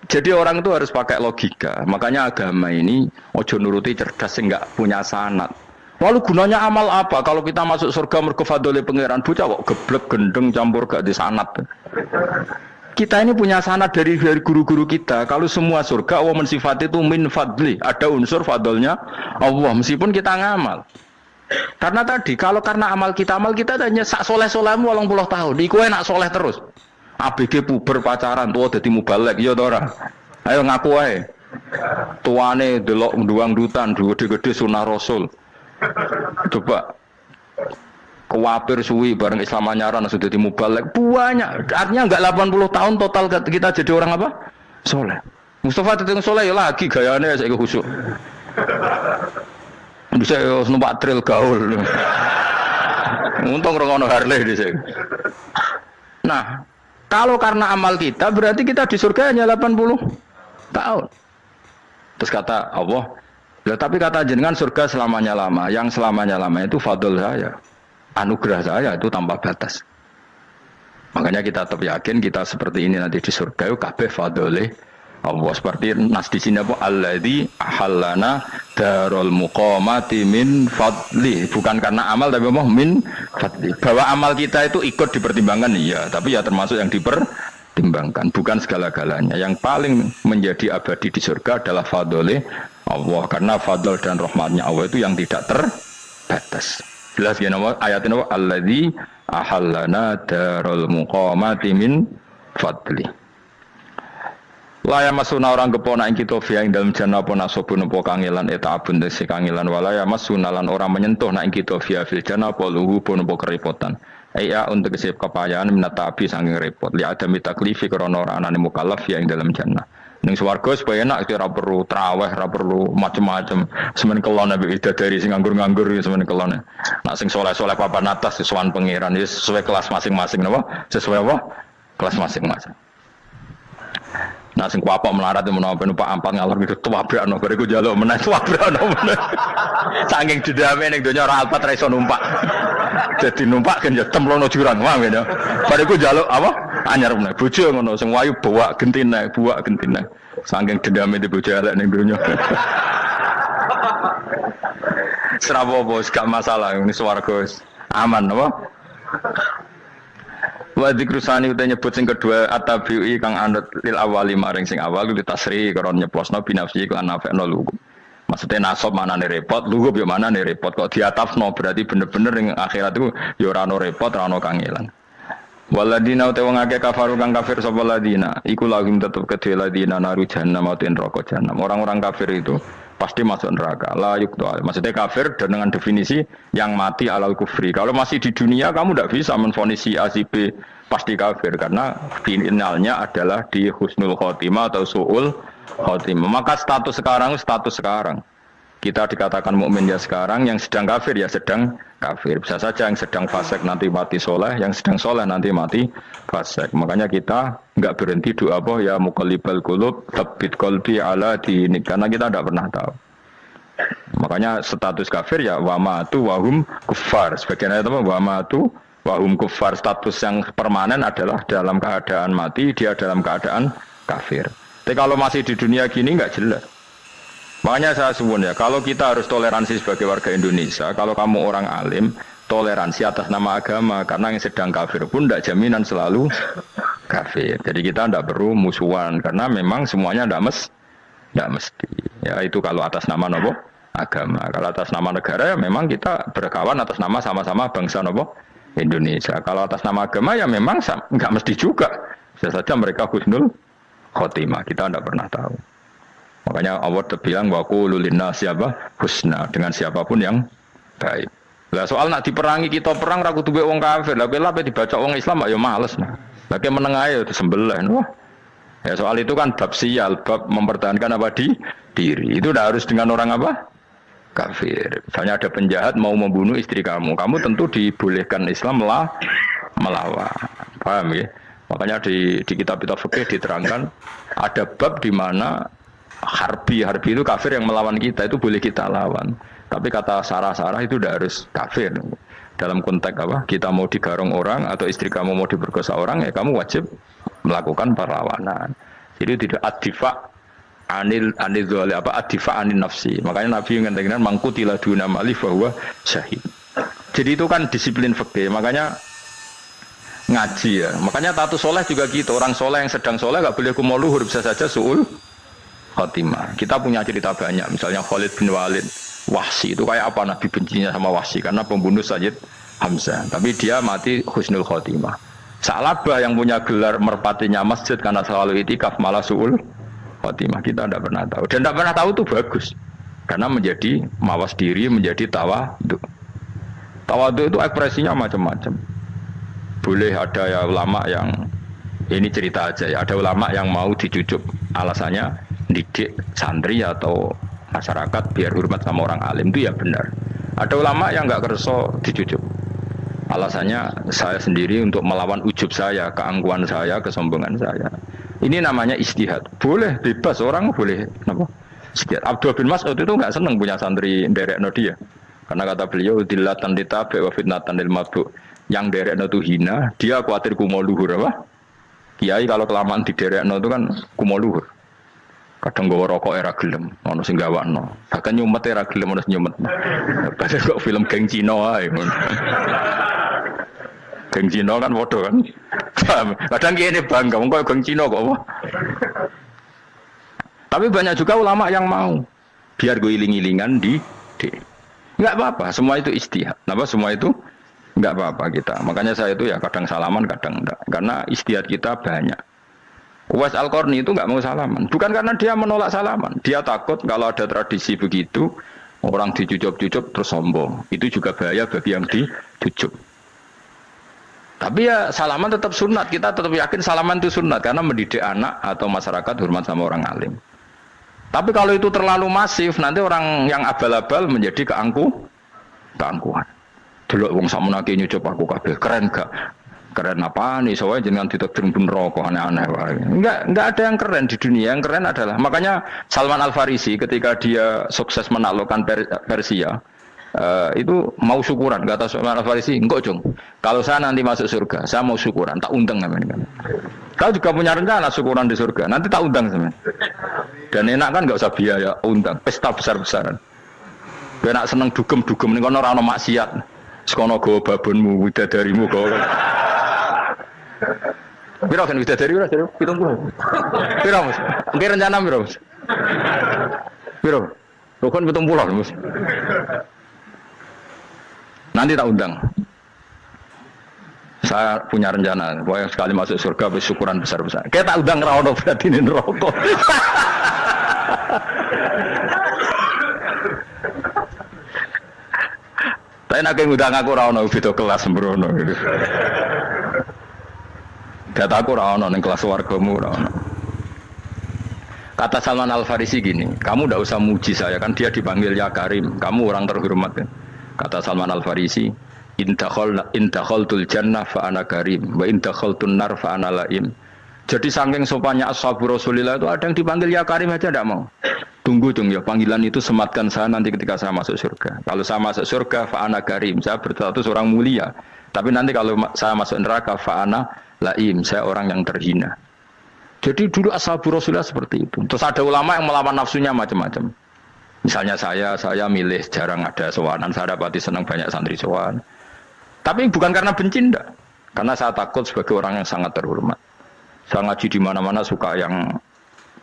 Jadi orang itu harus pakai logika. Makanya agama ini ojo nuruti cerdas sing gak punya sanad. Lalu gunanya amal apa? Kalau kita masuk surga mergo fadole pangeran bocah kok geblek gendeng campur gak di sanad. Kita ini punya sanad dari guru-guru kita. Kalau semua surga Allah mensifati itu min fadli, ada unsur fadlnya Allah meskipun kita ngamal. Karena tadi kalau karena amal kita hanya sak soleh-solehmu 80 tahun. Iku enak soleh terus. ABG puber pacaran tua dadi mubalek ya to ora. Ayo ngaku ae. Tuane delok nduang dutan gede-gede sunah Rasul. Coba kewapir suwi bareng Islam anyaran sudah dadi mubalek banyak. Artinya enggak 80 tahun total kita jadi orang apa? Soleh. Mustafa teteng soleh ya lagi gayane saiki khusyuk. Bisa numpak trail gaul. Untung ngono Harley dhisik. Nah, kalau karena amal kita berarti kita di surga hanya 80 tahun. Terus kata Allah, ya, tapi kata jenengan surga selamanya lama. Yang selamanya lama itu fadl saya. Anugerah saya itu tanpa batas. Makanya kita tetap yakin kita seperti ini nanti di surga itu kabeh fadlih Allah. Seperti nas di sini apa alladzi ahallana darul muqamati min fadli, bukan karena amal tapi apa min fadli. Bahwa amal kita itu ikut dipertimbangkan iya, tapi ya termasuk yang dipertimbangkan, bukan segala-galanya. Yang paling menjadi abadi di surga adalah fadlih Allah, karena fadl dan rahmatnya Allah itu yang tidak terbatas. Jelas ya nama ayat ini alladzi ahallana darul muqamati min fadli. Laya masuna orang kepona ing kita via ing dalam jannah pona sobun po kangelan eta abun desi kangelan walaya masuna lan orang menyentuh na ing kita via fil jannah po luhu pun po kerepotan. Iya untuk kesip kepayaan minata api sanging repot. Li ada mitaklifi krono ora anane mukallaf via ing dalam jannah. Ning swarga supaya enak ora perlu traweh, ora perlu macam-macam. Semen kelon nabi dari sing nganggur-nganggur semen kelon. Nak sing soleh-soleh papan atas sesuai pangeran sesuai kelas masing-masing napa? Sesuai apa? Kelas masing-masing. Nah sing kuapok melarat menawa numpak ampat ngalor gitu tuwabrakno bariku njaluk meneh tuwabrakno meneh. Saking dendame ning donya ora alpat ra iso numpak. Dadi numpak kan ya temlono jurang wae ya. Bariku njaluk apa? Anyar meneh bojo ngono sing wayu buak gentine. Saking dendame di bojo elek ning donya. Serapo bos gak masalah ini swarga aman apa? Wa dzikrusani uta nyebut sing kedua atabi'i kang anut lil awali maring sing awal di tasri karo nyeplosno binafsi lan nafekno lugu. Maksudnya nasab manane repot, lugu yo manane repot kok diatafno berarti bener-bener ing akhirat itu yo ora ono repot, ora ono kangelan. Waladina uta wong akeh kafaru kang kafir sapa ladina, iku lahum tetep kedhe ladina naru jahannam atau neraka jahannam. Orang-orang kafir itu pasti masuk neraka. La yuqtal. Maksudnya kafir dan dengan definisi yang mati alal kufri. Kalau masih di dunia kamu tidak bisa menvonis si A si B pasti kafir karena finalnya adalah di husnul khotimah atau suul khotimah. Maka status sekarang. Kita dikatakan mukmin ya sekarang, yang sedang kafir ya sedang kafir. Bisa saja yang sedang fasik nanti mati soleh, yang sedang soleh nanti mati fasik. Makanya kita enggak berhenti doa apa ya muqallibal qulub tsabbit qalbi ala dinik, karena kita tidak pernah tahu. Makanya status kafir ya wa matu wa hum kuffar. Sebagian ayat apa wa matu wa hum kuffar, status yang permanen adalah dalam keadaan mati, dia dalam keadaan kafir. Tapi kalau masih di dunia gini enggak jelas. Makanya saya suwun ya, kalau kita harus toleransi sebagai warga Indonesia, kalau kamu orang alim, toleransi atas nama agama, karena yang sedang kafir pun tidak jaminan selalu kafir. Jadi kita tidak perlu musuhan, karena memang semuanya tidak mesti. Ya itu kalau atas nama nopo agama. Kalau atas nama negara ya memang kita berkawan atas nama sama-sama bangsa nopo Indonesia. Kalau atas nama agama ya memang nggak mesti juga. Bisa saja mereka husnul khotimah, kita tidak pernah tahu. Makanya Allah bilang wa qulu linnasi husna, dengan siapapun yang baik. Lah soal nak diperangi kita perang ra kudu wong kafir. Lah kowe dibaca wong Islam ya males. Lah ke meneng ae disembelih. Wah. Ya soal itu kan bab sial, bab mempertahankan apa diri. Itu udah harus dengan orang apa? Kafir. Misalnya ada penjahat mau membunuh istri kamu tentu dibolehkan Islam melawan. Paham ya? Makanya di kitab-kitab fikih diterangkan ada bab di mana harbi itu kafir yang melawan kita itu boleh kita lawan. Tapi kata sarah itu udah harus kafir. Dalam konteks apa? Kita mau digarong orang atau istri kamu mau diperkosa orang ya kamu wajib melakukan perlawanan. Jadi tidak adifa anil adifa anin nafsi. Makanya Nabi mengatakan mangkutila duna mali bahwa syahid. Jadi itu kan disiplin fikih. Makanya ngaji ya. Makanya tatus soleh juga gitu. Orang soleh yang sedang soleh nggak boleh kumal luhur, bisa saja suul khotimah. Kita punya cerita banyak. Misalnya Khalid bin Walid, Wahsy itu kayak apa Nabi bencinya sama Wahsy karena pembunuh Sayyid Hamzah. Tapi dia mati husnul khotimah. Sa'labah yang punya gelar merpatinya masjid karena selalu itikaf malah suul khotimah. Kita tidak pernah tahu. Dan tidak pernah tahu itu bagus. Karena menjadi mawas diri, menjadi tawadhu. Tawadhu itu ekspresinya macam-macam. Boleh ada ya ulama yang ini cerita aja ya. Ada ulama yang mau dicucuk alasannya didik santri atau masyarakat biar hormat sama orang alim itu ya benar. Ada ulama yang nggak kerso dicucuk. Alasannya saya sendiri untuk melawan ujub saya, keangkuhan saya, kesombongan saya. Ini namanya istihad. Boleh bebas orang boleh. Kenapa? Abdul bin Mas'ud itu nggak senang punya santri nderekno dia. Karena kata beliau dillatan ditabe wa fitnatan lil mabdu. Yang nderekno itu hina, dia khawatir kumo luhur apa? Kiai kalau kelamaan di nderekno itu kan kumo luhur. Kadang gawa rokok era gelem, ono sing gawakno. Bahkan nyumet era gelem ono nyumet. Padahal kok film geng Cina ae. Geng Cina kan bodoh kan. Kadang kene bangga wong kok geng Cina kok apa. Tapi banyak juga ulama yang mau biar gue iling-ilingan di. Enggak apa-apa, semua itu istihad. Napa semua itu enggak apa-apa kita. Makanya saya itu ya kadang salaman, kadang enggak. Karena istihad kita banyak. Uwais Al-Qarni itu nggak mau salaman, bukan karena dia menolak salaman, dia takut kalau ada tradisi begitu orang dicucup-cucup terus sombong, itu juga bahaya bagi yang dicucup. Tapi ya salaman tetap sunat, kita tetap yakin salaman itu sunat karena mendidik anak atau masyarakat hormat sama orang alim. Tapi kalau itu terlalu masif, nanti orang yang abal-abal menjadi keangkuhan. Delok wong sakmenake nyucup aku kabeh, keren gak? Keren apa nih? Soalnya jangan ditakdir pun rokok aneh-aneh. Enggak ada yang keren di dunia. Yang keren adalah makanya Salman Al Farisi ketika dia sukses menaklukkan Persia itu mau syukuran. Kata Salman Al Farisi, enggak Jong. Kalau saya nanti masuk surga, saya mau syukuran. Tak undang namanya. Kau juga punya rencana syukuran di surga. Nanti tak undang sama. Dan enak kan enggak usah biaya undang. Pesta besar-besaran. Enak seneng dugem-dugem ning kono ora ono maksiat. Sekono go babonmu, widadarimu go. Piro kan widadari ora jare 70. Piro Mas? Engke rencana piro Mas? Piro? Rukun 70 Mas. Nanti tak undang. Saya punya rencana, pokoknya sekali masuk surga bersyukuran besar-besar. Kayak tak undang ra ono berarti ning neraka. Tapi nek ngundang aku ra ono beda kelas sembrono gitu. Kata aku ra ono ning kelas wargamu ra ono. Kata Salman Al Farisi gini, kamu tidak usah muji saya kan dia dipanggil ya Karim, kamu orang terhormat kan. Kata Salman Al Farisi, indakhaltul jannah fa ana karim wa indakhaltun nar fa ana laim. Jadi saking sopannya ashabu Rasulillah itu ada yang dipanggil ya Karim aja tidak mau. Tunggu dong ya, panggilan itu sematkan saya nanti ketika saya masuk surga. Kalau saya masuk surga fa ana karim, saya berstatus orang mulia. Tapi nanti kalau saya masuk neraka fa ana laim, saya orang yang terhina. Jadi dulu ashabu Rasulullah seperti itu. Terus ada ulama yang melawan nafsunya macam-macam. Misalnya saya milih jarang ada sowanan, saya dapati senang banyak santri sowan. Tapi bukan karena benci enggak. Karena saya takut sebagai orang yang sangat terhormat. Saya ngaji di mana-mana suka yang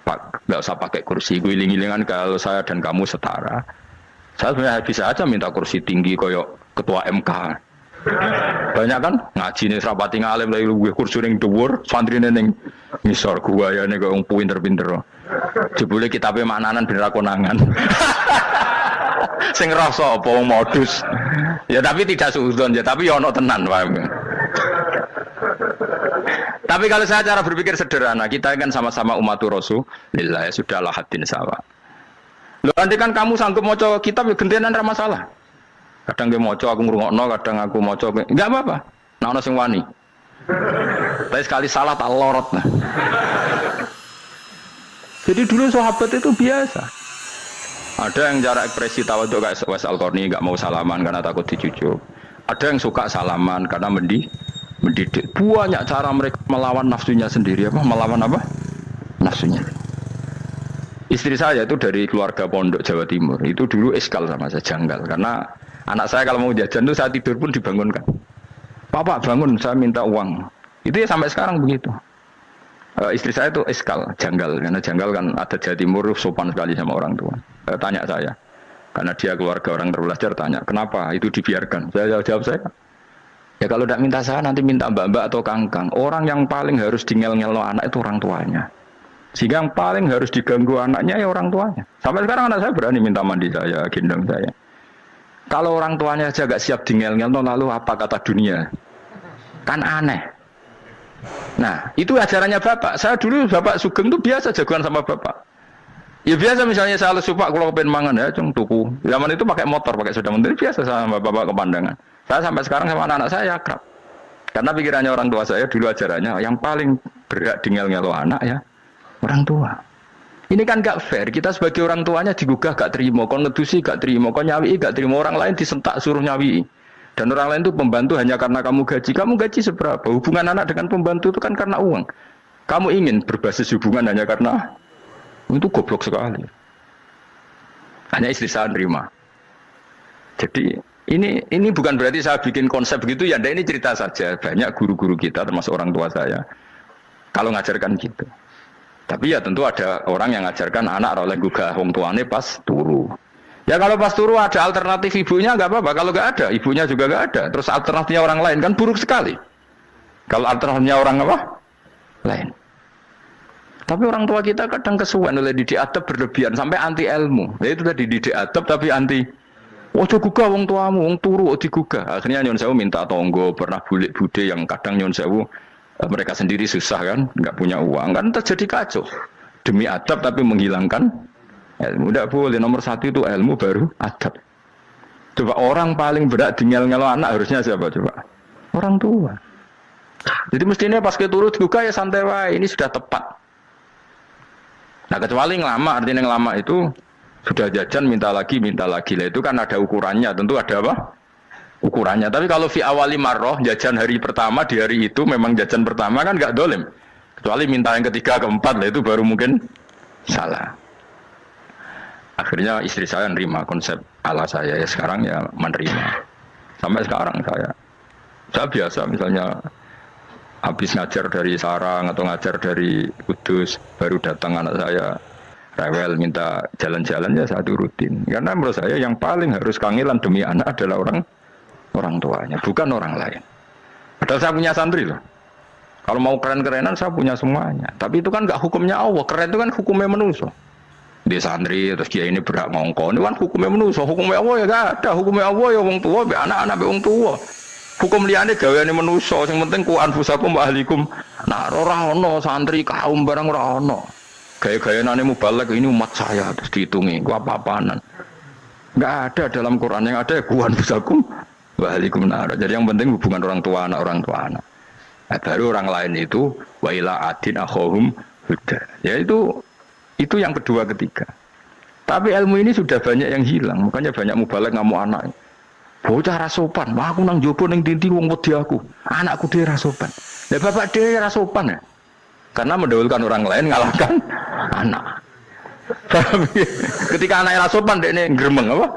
enggak usah pakai kursi, guling-gulingan kalau saya dan kamu setara. Saya sebenarnya bisa aja minta kursi tinggi koyok ketua MK. Banyak kan ngaji nih serapati ngalim lagi gue kursi ning dhuwur, santri ning ngisor gua ya nek wong pinter-pinter. Jebule kitabe maknanan ben ra konangan. Sing rasa apa wong modus. Ya tapi tidak suudzon ya, tapi ya ono tenan, paham. Tapi kalau saya cara berpikir sederhana, kita kan sama-sama umatur Rasulullah, ya sudahlah hadin sawa. Loh nanti kan kamu sanggup maca kitab ya gentenan ra masalah. Kadang dia maca aku ngrungokno, kadang aku maca enggak apa-apa. Nah ono sing wani. Tapi sekali salah tak lorot nah. Jadi dulu sahabat itu biasa. Ada yang cara ekspresi tawadhu kayak Wais Al-Qarni enggak mau salaman karena takut dicucuk. Ada yang suka salaman karena mendidik. Banyak cara mereka melawan nafsunya sendiri apa? Melawan apa? Nafsunya. Istri saya itu dari keluarga pondok Jawa Timur. Itu dulu eskal sama saya, janggal. Karena anak saya kalau mau jajan itu saya tidur pun dibangunkan. Papa bangun, saya minta uang. Itu ya sampai sekarang begitu. Istri saya itu eskal, janggal. Karena janggal kan ada Jawa Timur sopan sekali sama orang tua. Tanya saya. Karena dia keluarga orang terpelajar, tanya, kenapa itu dibiarkan? Saya jawab saya. Ya kalau tidak minta saya, nanti minta mbak-mbak atau kangkang. Orang yang paling harus dingel-ngelo anak itu orang tuanya. Sehingga yang paling harus diganggu anaknya ya orang tuanya. Sampai sekarang anak saya berani minta mandi saya, gendong saya. Kalau orang tuanya saja gak siap dingel-ngelo, lalu apa kata dunia? Kan aneh. Nah, itu ajarannya bapak. Saya dulu bapak Sugeng itu biasa jagoan sama bapak. Ya biasa misalnya saya lesupak kalau kepen mangan ya, cung tuku. Zaman itu pakai motor, pakai sepeda motor biasa sama bapak ke pandangan. Saya sampai sekarang sama anak-anak saya akrab. Karena pikirannya orang tua saya dulu ajarannya yang paling berhak dingel-ngelo anak ya orang tua. Ini kan gak fair. Kita sebagai orang tuanya digugah gak terima, kon ngedusi gak terima, kon nyawi gak terima, orang lain disentak suruh nyawi. Dan orang lain itu pembantu hanya karena kamu gaji seberapa? Hubungan anak dengan pembantu itu kan karena uang. Kamu ingin berbasis hubungan hanya karena itu goblok sekali. Hanya istri saya nerima. Jadi ini bukan berarti saya bikin konsep begitu ya. Ini cerita saja. Banyak guru-guru kita termasuk orang tua saya kalau ngajarkan gitu. Tapi ya tentu ada orang yang ngajarkan anak oleh gugah wong tuane pas turu. Ya kalau pas turu ada alternatif ibunya nggak apa-apa. Kalau nggak ada, ibunya juga nggak ada. Terus alternatifnya orang lain kan buruk sekali. Kalau alternatifnya orang apa? Lain. Tapi orang tua kita kadang kesuwen oleh didik adab berlebihan sampai anti ilmu. Ya itu tadi didik adab tapi anti. Ojo gugah wong tuamu, wong turu digugah. Akhirnya Nyon Sewu minta tonggo, pernah bulik bude yang kadang Nyon Sewu mereka sendiri susah kan, nggak punya uang kan terjadi kacau. Demi adab tapi menghilangkan ilmu. Tidak boleh. Nomor satu itu ilmu baru adab. Coba orang paling berat dingel-ngelo anak harusnya siapa coba? Orang tua. Jadi mestinya pas keturut juga ya santai wae. Ini sudah tepat. Nah kecuali ngelama, artinya ngelama itu sudah jajan minta lagi lah itu kan ada ukurannya. Tentu ada apa? Ukurannya. Tapi kalau fi awali marroh jajan hari pertama di hari itu memang jajan pertama kan nggak dolim. Kecuali minta yang ketiga keempat lah itu baru mungkin salah. Akhirnya istri saya nerima konsep ala saya ya sekarang ya menerima. Sampai sekarang saya biasa misalnya habis ngajar dari Sarang atau ngajar dari Kudus baru datang anak saya rewel minta jalan-jalan ya saya turutin. Karena menurut saya yang paling harus kangelan demi anak adalah orang tuanya, bukan orang lain. Padahal saya punya santri loh. Kalau mau keren-kerenan saya punya semuanya. Tapi itu kan nggak hukumnya Allah. Keren itu kan hukumnya manusia. Dia santri terus dia ini berhak ngongkon. Ini kan hukumnya manusia. Hukumnya Allah ya gak ada. Hukumnya Allah ya wong tua, anak-anak be wong tua. Hukum liane gaweane manusia. Yang penting ku anfusakum wa ahlikum. Nah, ora ono santri kaum barang ora ono. Gaya-gayaane mubalek ini umat saya terus dihitungi. Ku apa-apaanan. Enggak ada dalam Quran yang ada ku anfusakum wa ahlikum nar. Jadi yang penting hubungan orang tua anak. Nah, baru orang lain itu wa ila adin akhahum huda. Ya itu yang kedua ketiga. Tapi ilmu ini sudah banyak yang hilang. Makanya banyak mubalek ngamuk anak. Bocah rasopan, wah aku nang jopo ning dinti wong wedi aku. Anakku dhewe rasopan. Lah bapak dhewe rasopan ya. Karena mendahulukan orang lain ngalahkan anak. Ketika anaknya rasopan dekne gremeng apa?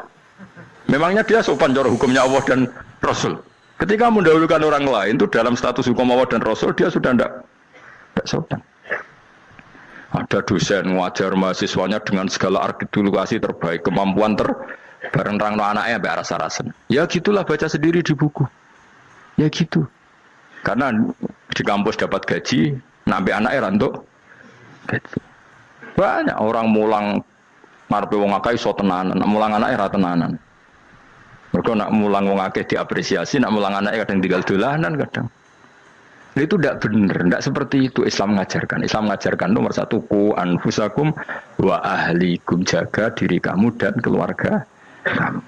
Memangnya dia sopan cara hukumnya Allah dan Rasul. Ketika mendahulukan orang lain itu dalam status hukum Allah dan Rasul dia sudah tidak sopan. Ada dosen ngajar mahasiswanya dengan segala artikulasi terbaik, kemampuan bareng rangno anaknya sampai rasa-rasen. Ya gitulah baca sendiri di buku. Ya gitu. Karena di kampus dapat gaji, nampi anaknya rantuk gaji. Banyak orang mulang ngarepe wong akeh iso tenanan, nak mulang anake ra tenanan. Mergo nak mulang wong akeh diapresiasi, nak mulang anake kadang tinggal dolanan kadang. Itu tidak benar, tidak seperti itu Islam mengajarkan. Islam mengajarkan nomor satu, ku anfusakum wa ahlikum, jaga diri kamu dan keluarga kamu.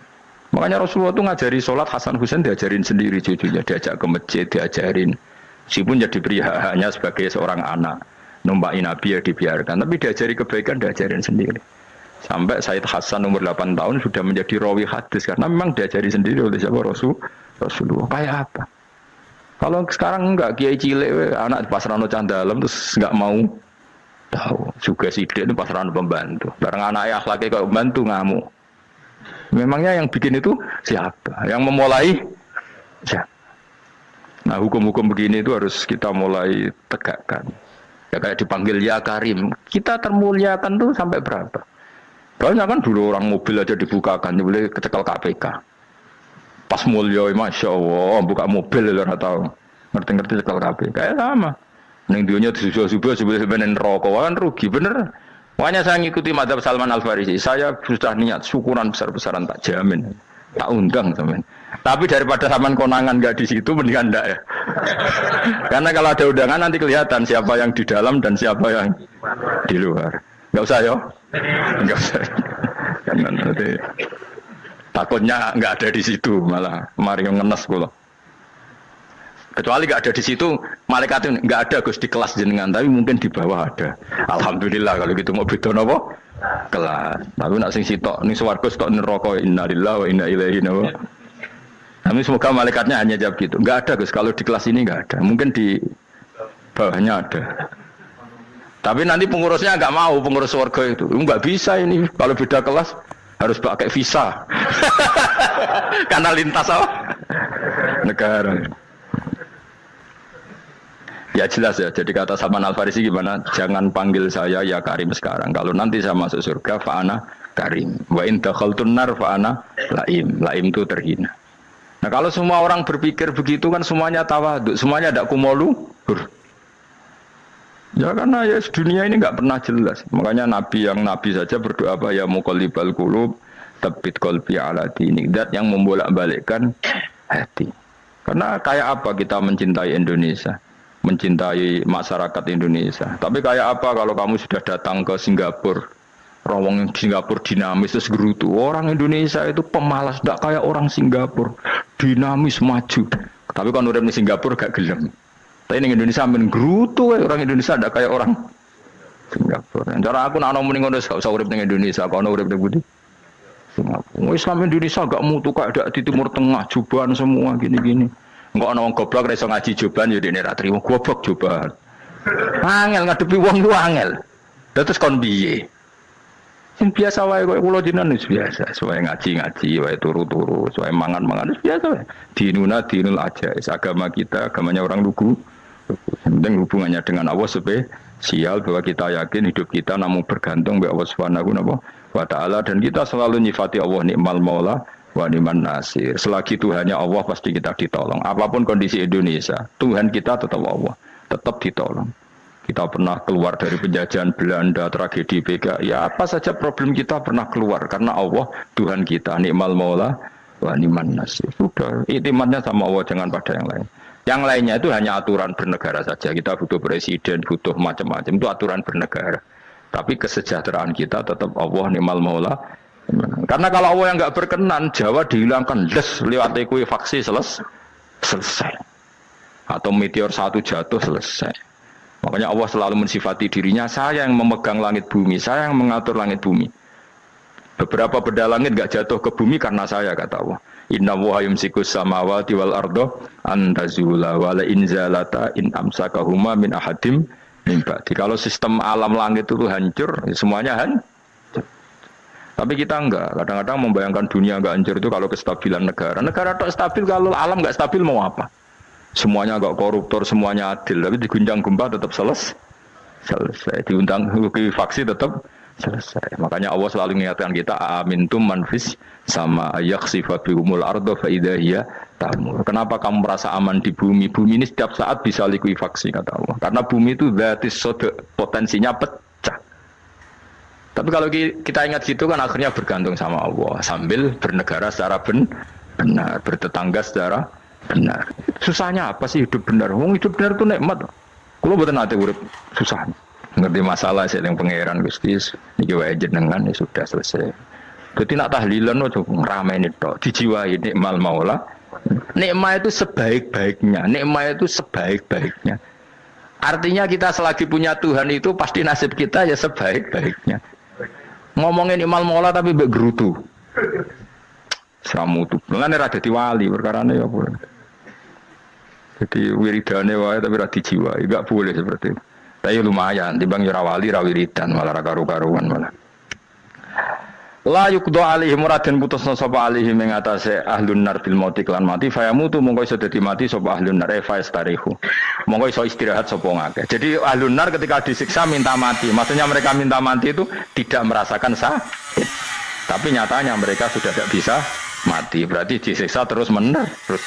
Makanya Rasulullah itu ngajari sholat, Hasan Husain diajarin sendiri cucunya, diajak ke masjid, diajarin. Meskipun jadi beri hanya sebagai seorang anak, numpakin Nabi ya dibiarkan, tapi diajari kebaikan, diajarin sendiri. Sampai Sayyid Hasan umur 8 tahun sudah menjadi rawi hadis karena memang diajari sendiri oleh siapa Rasulullah. Kayak apa? Kalau sekarang enggak, kiai cilik anak di pasrano candalem terus enggak mau tahu. Juga sidik itu pasrano pembantu. Bareng anaknya akhlaknya kayak pembantu ngamuk. Memangnya yang bikin itu siapa? Yang memulai siapa? Nah, hukum-hukum begini itu harus kita mulai tegakkan. Ya kayak dipanggil ya Karim. Kita termuliakan tuh sampai berapa? Banyak kan dulu orang mobil aja dibukakan, boleh kecekel KPK. Pas mulia, masya Allah, buka mobil lah tahu, ngerti-ngerti cekel kabeh. Kayak sama. Neng dunia disusul-susul sebenarnya rokok kan rugi bener. Makanya saya ngikuti madzhab Salman Al Farisi. Saya sudah niat syukuran besar-besaran tak jamin, tak undang teman. Tapi daripada saman konangan nggak di situ, mendingan enggak ya. Karena kalau ada undangan nanti kelihatan siapa yang di dalam dan siapa yang di luar. Nggak usah yo, nggak usah. Karena nanti takutnya nggak ada di situ, malah mari ngenes kula. Kecuali nggak ada di situ, malaikat itu nggak ada Gus di kelas jenengan, tapi mungkin di bawah ada. Alhamdulillah kalau gitu mau beda napa? Kelas. Tapi nak sing sitok ning swarga sitok neraka, innalillahi wa inna ilaihi raji'un. Kami semoga malaikatnya hanya jawab gitu. Nggak ada Gus, kalau di kelas ini nggak ada. Mungkin di bawahnya ada. Tapi nanti pengurusnya nggak mau, pengurus warga itu. Nggak bisa ini, kalau beda kelas harus pakai visa. Karena lintas apa? Negara. Ya jelas ya, jadi kata Salman Al Farisi gimana? Jangan panggil saya ya Karim sekarang. Kalau nanti saya masuk surga, fa'ana Karim. Wa in dakhaltun nar fa'ana Laim. Laim itu terhina. Nah kalau semua orang berpikir begitu kan semuanya tawaduk, semuanya ada kumoluhur. Ya karena ya dunia ini nggak pernah jelas. Makanya Nabi saja berdoa apa ya muqallibal qulub tsabbit qalbi ala dinik. Dat yang membolak-balikkan hati. Karena kayak apa kita mencintai Indonesia, mencintai masyarakat Indonesia. Tapi kayak apa kalau kamu sudah datang ke Singapura, rawang Singapura dinamis terus gerutu. Orang Indonesia itu pemalas, tidak kayak orang Singapura, dinamis maju. Tapi kalau urip di Singapura gak gelem. Tapi di Indonesia menggerutu, orang Indonesia tidak kayak orang Singapura. Cara aku nak ngomong ngono gak usah urip di Indonesia, kalau urip di Budi. Singapura. Islam Indonesia gak mutu kayak ada di Timur Tengah, jubahan semua gini-gini. Enggak ana wong goblok iso ngaji jubahan ya dene ra trimo goblok jubahan. Angel ngadepi wong ku angel. Terus kon piye? Sing biasa wae koyo kula jenengan wis biasa, wae ngaji-ngaji, wae turu-turu, wae mangan-mangan wis biasa wae. Dinul aja, agama kita, agamanya orang lugu. Penting hubungannya dengan Allah spesial bahwa kita yakin hidup kita namun bergantung kepada Allah Subhanahu wa taala dan kita selalu nyifati Allah nikmal maula wa ni'man nasir. Selagi Tuhannya Allah pasti kita ditolong. Apapun kondisi Indonesia, Tuhan kita tetap Allah, tetap ditolong. Kita pernah keluar dari penjajahan Belanda, tragedi PKI, ya apa saja problem kita pernah keluar karena Allah Tuhan kita, nikmal maula wa ni'man nasir. Sudah, iktimatnya sama Allah, jangan pada yang lain. Yang lainnya itu hanya aturan bernegara saja. Kita butuh presiden, butuh macam-macam, itu aturan bernegara. Tapi kesejahteraan kita tetap Allah nikmal maula. Karena kalau Allah yang nggak berkenan, Jawa dihilangkan lewat ekuifaksi selesai. Atau meteor satu jatuh selesai. Makanya Allah selalu mensifati dirinya, saya yang memegang langit bumi, saya yang mengatur langit bumi. Beberapa benda langit nggak jatuh ke bumi karena saya, kata Allah. Inna wa yumsikus samawati wal ardo antazula wala inzalata in amsakahuma min ahadim mimba. Kalau sistem alam langit itu hancur, semuanya hancur. Tapi kita enggak. Kadang-kadang membayangkan dunia enggak hancur itu kalau kestabilan negara. Negara tak stabil, kalau alam enggak stabil mau apa? Semuanya enggak koruptor, semuanya adil. Tapi diguncang gempa tetap selesai. Diundang faksi tetap selesai. Makanya Allah selalu mengingatkan kita, amintum manfis sama yaksifa bihumul ardo fa idza hiya tamur. Kenapa kamu merasa aman di bumi? Bumi ini setiap saat bisa likuifaksi, kata Allah. Karena bumi itu berarti potensinya pecah. Tapi kalau kita ingat gitu kan akhirnya bergantung sama Allah sambil bernegara secara benar, bertetangga secara benar. Susahnya apa sih hidup benar? Wong hidup benar itu nikmat. Kalau betul nanti urip susah. Ngerti masalah saya yang pangeran Gusti niki wae jenengan ya sudah selesai. Jadi nak tahlilan ojo ngrameni tok, dijiwai nikmal maula. Nikmat itu sebaik-baiknya, nikmat itu sebaik-baiknya. Artinya kita selagi punya Tuhan itu pasti nasib kita ya sebaik-baiknya. Ngomongin imal mola tapi mbek gerutu. Seramutu. Mulane ra dadi wali perkarane ya boleh. Jadi wiridane wae tapi ra dijiwai, enggak boleh seperti itu. Tapi lumayan, timbang ya ra wali ra wiridan malah ra karu-karuan malah. La yuqda alaihim muraden putusna sapa alaihim ing atase ahlun nar bil mauti lan mati fayamutu mongko iso dadi mati sapa ahlun nar fa istarihu. Mongko iso istirahat sapa ngake. Jadi ahlun nar ketika disiksa minta mati. Maksudnya mereka minta mati itu tidak merasakan sakit. Tapi nyatanya mereka sudah tidak bisa mati. Berarti disiksa terus terus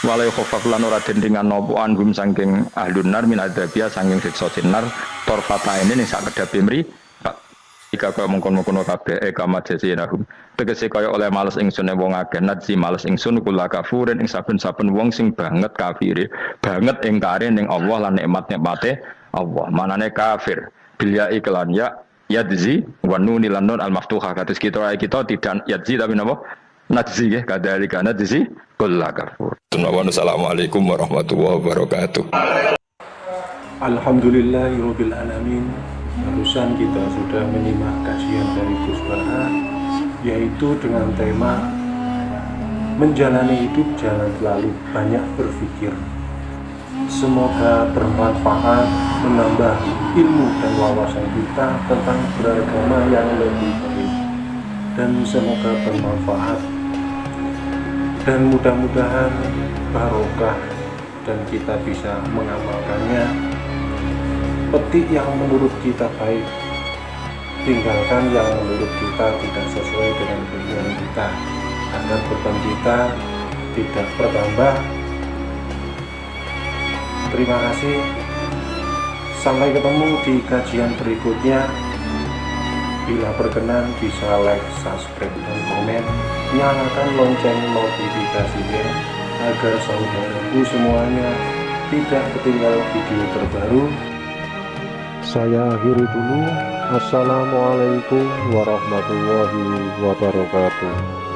walai khofaf lan ora den dengan nopo anhum saking ahlun nar min adzabia saking siksa sinar torfata ini ning sak kedape mri. Jika kau mengkon-mengkon kabeh kama jazinahum tegese kaya oleh males ingsun wong akeh nadzi males ingsun kula kafurin ing saben-saben wong sing banget kafire banget ingkare ning Allah lan nikmat-nikmate Allah manane kafir bilya iklan ya yadzi wa nun lan nun al maftuhah kados kita tidak yadzi tapi napa nadzi nggih kadalika nadzi kula kafur. Assalamualaikum warahmatullahi wabarakatuh. Alhamdulillahirabbil alamin. Barusan kita sudah menyimak kajian dari Gus Baha, yaitu dengan tema menjalani hidup jangan terlalu banyak berpikir. Semoga bermanfaat, menambah ilmu dan wawasan kita tentang beragama yang lebih baik, dan semoga bermanfaat dan mudah-mudahan barokah dan kita bisa mengamalkannya. Petik yang menurut kita baik, tinggalkan yang menurut kita tidak sesuai dengan keinginan kita, agar beban kita tidak bertambah. Terima kasih. Sampai ketemu di kajian berikutnya. Bila berkenan bisa like, subscribe, dan komen. Nyalakan lonceng notifikasinya agar saudaraku semuanya tidak ketinggalan video terbaru. Saya akhiri dulu. Assalamualaikum warahmatullahi wabarakatuh.